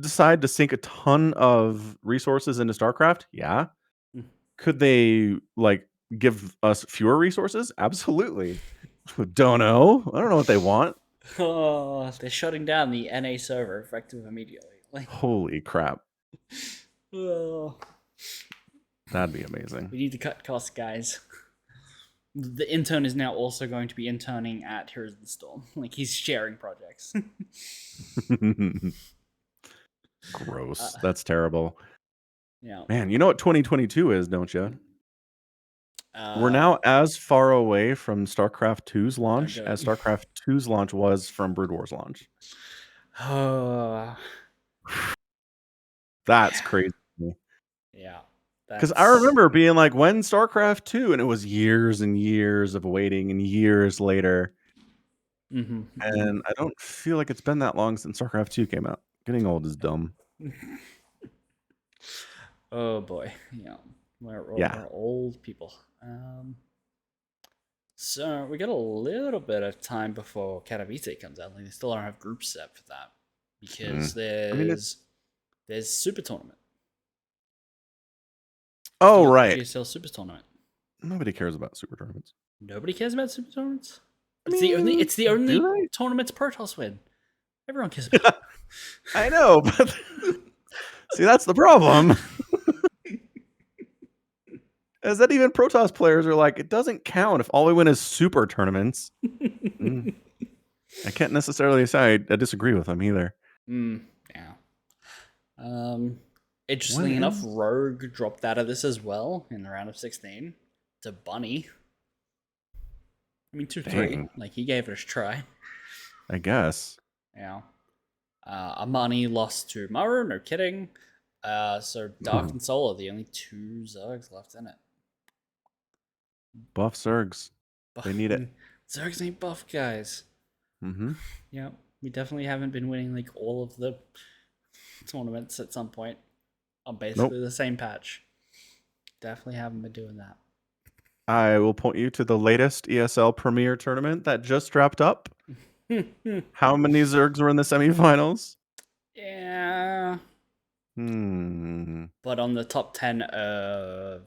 Speaker 3: decide to sink a ton of resources into StarCraft? Yeah. Could they give us fewer resources? Absolutely. Don't know. I don't know what they want.
Speaker 2: Oh, they're shutting down the NA server effective immediately.
Speaker 3: Holy crap.
Speaker 2: Oh.
Speaker 3: That'd be amazing.
Speaker 2: We need to cut costs, guys. The intern is now also going to be interning at Heroes of the Storm. Like, he's sharing projects.
Speaker 3: Gross. That's terrible.
Speaker 2: Yeah.
Speaker 3: Man, you know what 2022 is, don't you? We're now as far away from StarCraft 2's launch as StarCraft 2's launch was from Brood War's launch. That's crazy.
Speaker 2: Yeah.
Speaker 3: Because I remember being like, when StarCraft 2? And it was years and years of waiting and years later.
Speaker 2: Mm-hmm.
Speaker 3: And I don't feel like it's been that long since StarCraft 2 came out. Getting old is dumb.
Speaker 2: Oh boy. Yeah. We're old people. So we got a little bit of time before Katowice comes out. Like, they still don't have groups set for that because there's Super Tournament.
Speaker 3: Oh, right.
Speaker 2: GSL Super Tournament.
Speaker 3: Nobody cares about Super Tournaments.
Speaker 2: Nobody cares about Super Tournaments? It's the only tournaments Protoss win. Everyone cares about it.
Speaker 3: I know, but see, that's the problem. Is that even Protoss players are like, it doesn't count if all we win is Super Tournaments. I can't necessarily say I disagree with them either.
Speaker 2: Yeah. Interestingly enough, Rogue dropped out of this as well in the round of 16 to Bunny. I mean, 2-3. Like, he gave it a try.
Speaker 3: I guess.
Speaker 2: Yeah. Amani lost to Maru, no kidding. So Dark and Soul are the only 2 Zergs left in it.
Speaker 3: Buff Zergs. They need it.
Speaker 2: Zergs ain't buff, guys.
Speaker 3: Mm-hmm.
Speaker 2: Yeah, we definitely haven't been winning like all of the tournaments at some point on basically the same patch. Definitely haven't been doing that.
Speaker 3: I will point you to the latest ESL Premier tournament that just wrapped up. How many Zergs were in the semifinals?
Speaker 2: Yeah. But on the top 10 of...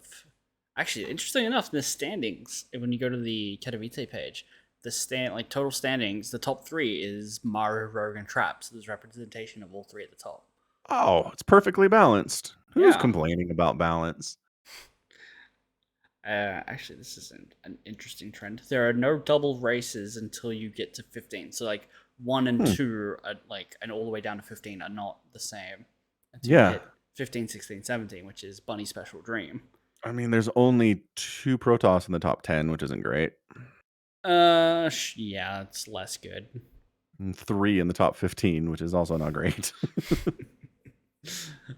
Speaker 2: Actually, interesting enough, the standings, when you go to the Katowice page, the total standings, the top 3 is Maru, Rogue, and Trap. So there's representation of all 3 at the top.
Speaker 3: Oh, it's perfectly balanced. Who's complaining about balance?
Speaker 2: Actually, this is an interesting trend. There are no double races until you get to 15. So, like, 1 and 2 are, like, and all the way down to 15 are not the same. Until you hit 15, 16, 17, which is Bunny's Special Dream.
Speaker 3: I mean, there's only 2 Protoss in the top 10, which isn't great.
Speaker 2: Yeah, it's less good.
Speaker 3: And 3 in the top 15, which is also not great.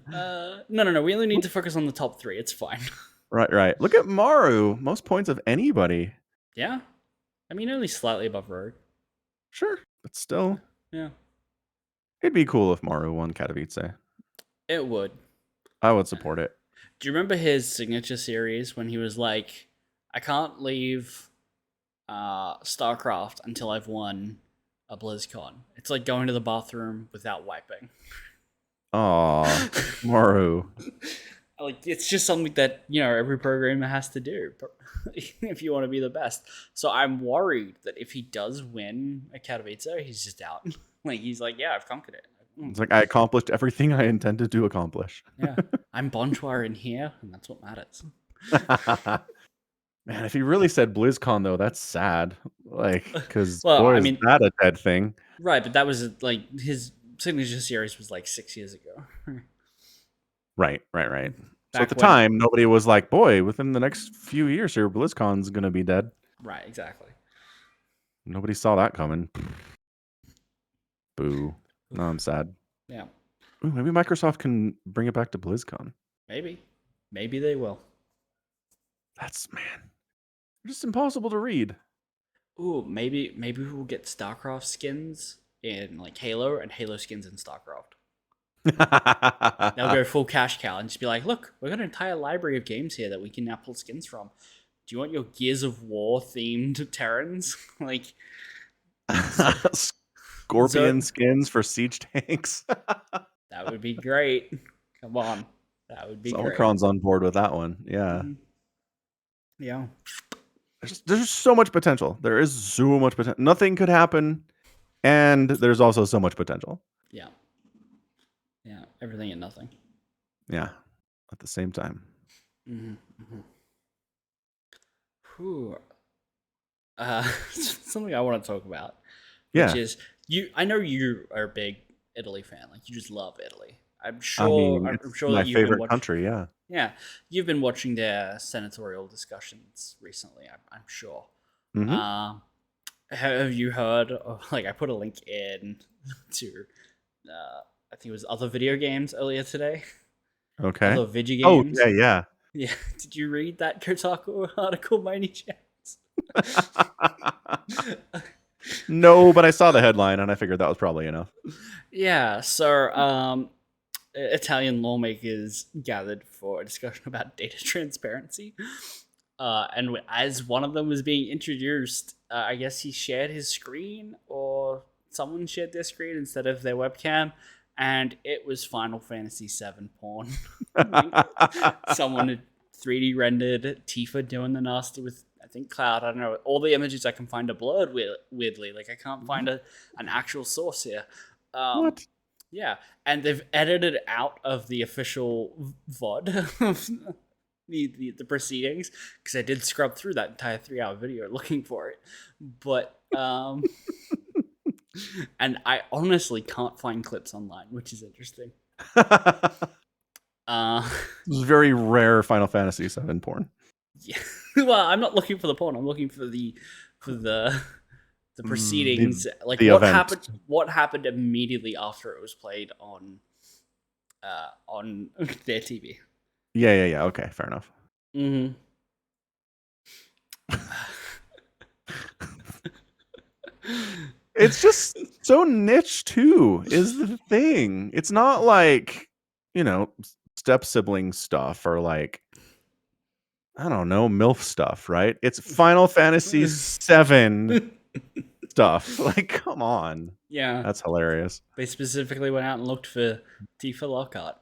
Speaker 2: No. We only need to focus on the top 3. It's fine.
Speaker 3: Right. Look at Maru. Most points of anybody.
Speaker 2: Yeah. I mean, only slightly above Rogue.
Speaker 3: Sure, but still.
Speaker 2: Yeah.
Speaker 3: It'd be cool if Maru won Katowice.
Speaker 2: It would.
Speaker 3: I would support it.
Speaker 2: Do you remember his signature series when he was like, I can't leave StarCraft until I've won a BlizzCon. It's like going to the bathroom without wiping.
Speaker 3: Aw, Maru.
Speaker 2: Like, it's just something that, every programmer has to do if you want to be the best. So I'm worried that if he does win a Katowice, he's just out. Like, he's like, yeah, I've conquered it.
Speaker 3: It's like, I accomplished everything I intended to accomplish.
Speaker 2: Yeah, I'm Bonjour in here, and that's what matters.
Speaker 3: Man, if he really said BlizzCon though, that's sad. Like, because
Speaker 2: Well,
Speaker 3: boy,
Speaker 2: I
Speaker 3: is
Speaker 2: mean,
Speaker 3: that a dead thing.
Speaker 2: right, but that was like his signature series was like 6 years ago.
Speaker 3: Right. So at
Speaker 2: Back
Speaker 3: the
Speaker 2: when,
Speaker 3: time, nobody was like, boy, within the next few years here, BlizzCon's gonna be dead.
Speaker 2: right, exactly.
Speaker 3: Nobody saw that coming. Boo. No, I'm sad.
Speaker 2: Yeah,
Speaker 3: Ooh, maybe Microsoft can bring it back to BlizzCon.
Speaker 2: maybe they will.
Speaker 3: That's man, they're just impossible to read.
Speaker 2: Ooh, maybe we'll get StarCraft skins in like Halo and Halo skins in StarCraft. They'll go full cash cow and just be like, look, we've got an entire library of games here that we can now pull skins from. Do you want your Gears of War themed Terrans? Like
Speaker 3: Scorpion skins for siege tanks.
Speaker 2: that would be great. Come on. That would be great.
Speaker 3: Omicron's on board with that one. Yeah.
Speaker 2: Mhm. Yeah.
Speaker 3: There's so much potential. There is so much potential. Nothing could happen, and there's also so much potential.
Speaker 2: Yeah. Yeah. Everything and nothing.
Speaker 3: Yeah. At the same time.
Speaker 2: Whew. Something I want to talk about,
Speaker 3: Yeah.
Speaker 2: which is I know you are a big Italy fan. Like you just love Italy. I'm
Speaker 3: I
Speaker 2: sure.
Speaker 3: mean,
Speaker 2: I'm
Speaker 3: it's
Speaker 2: sure
Speaker 3: my
Speaker 2: that you've been
Speaker 3: favorite
Speaker 2: watching.
Speaker 3: country. Yeah.
Speaker 2: Yeah, you've been watching their senatorial discussions recently. I'm sure.
Speaker 3: Mm-hmm.
Speaker 2: Have you heard? Like, I put a link in to, I think it was other video games earlier today.
Speaker 3: Okay.
Speaker 2: Other video
Speaker 3: Oh,
Speaker 2: games.
Speaker 3: yeah.
Speaker 2: Yeah. Did you read that Kotaku article by any chance?
Speaker 3: No, but I saw the headline and I figured that was probably enough.
Speaker 2: Yeah. So, Italian lawmakers gathered for a discussion about data transparency. And as one of them was being introduced, I guess he shared his screen or someone shared their screen instead of their webcam, and it was Final Fantasy VII porn. Someone had 3D rendered Tifa doing the nasty with, I think, Cloud. I don't know. All the images I can find are blurred weirdly. Like, I can't find an actual source here.
Speaker 3: What?
Speaker 2: Yeah, and they've edited out of the official VOD of the proceedings, because I did scrub through that entire 3-hour video looking for it, but and I honestly can't find clips online, which is interesting.
Speaker 3: This is very rare Final Fantasy VII porn.
Speaker 2: Yeah. Well, I'm not looking for the porn. I'm looking for the proceedings, like
Speaker 3: the
Speaker 2: what
Speaker 3: event.
Speaker 2: what happened immediately after it was played on their TV.
Speaker 3: Yeah. Okay, fair enough.
Speaker 2: Mm-hmm.
Speaker 3: It's just so niche too, is the thing. It's not like, step sibling stuff or like, I don't know, MILF stuff, right? It's Final Fantasy VII stuff. Like, come on.
Speaker 2: Yeah.
Speaker 3: That's hilarious.
Speaker 2: They specifically went out and looked for Tifa Lockhart.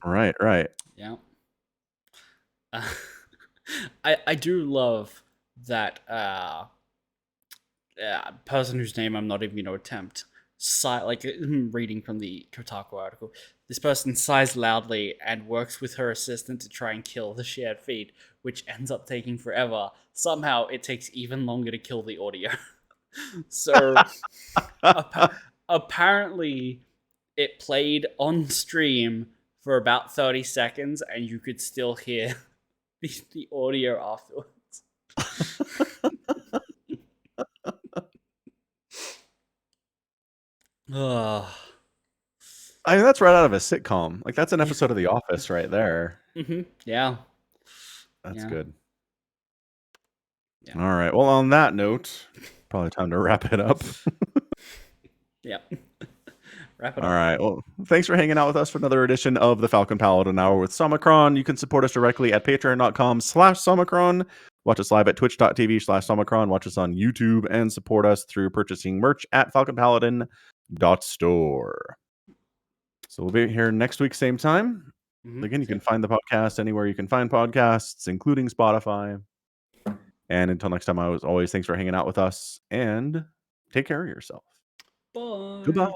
Speaker 3: Right.
Speaker 2: Yeah. I do love that person whose name I'm not even going to attempt. Reading from the Kotaku article, this person sighs loudly and works with her assistant to try and kill the shared feed, which ends up taking forever. Somehow, it takes even longer to kill the audio. So, apparently, it played on stream for about 30 seconds, and you could still hear the audio afterwards.
Speaker 3: I mean, that's right out of a sitcom. Like, that's an episode of The Office right there.
Speaker 2: Mm-hmm. Yeah.
Speaker 3: That's good.
Speaker 2: Yeah.
Speaker 3: All right. Well, on that note, probably time to wrap it up.
Speaker 2: Yeah. Wrap it
Speaker 3: All
Speaker 2: up.
Speaker 3: right. Well, thanks for hanging out with us for another edition of the Falcon Paladin Hour with Somicron. You can support us directly at patreon.com/Somicron. Watch us live at twitch.tv/Somicron. Watch us on YouTube and support us through purchasing merch at falconpaladin.store. So we'll be here next week, same time.
Speaker 2: Mm-hmm.
Speaker 3: Again, you can find the podcast anywhere you can find podcasts, including Spotify. And until next time, as always, thanks for hanging out with us and take care of yourself.
Speaker 2: Bye.
Speaker 3: Goodbye.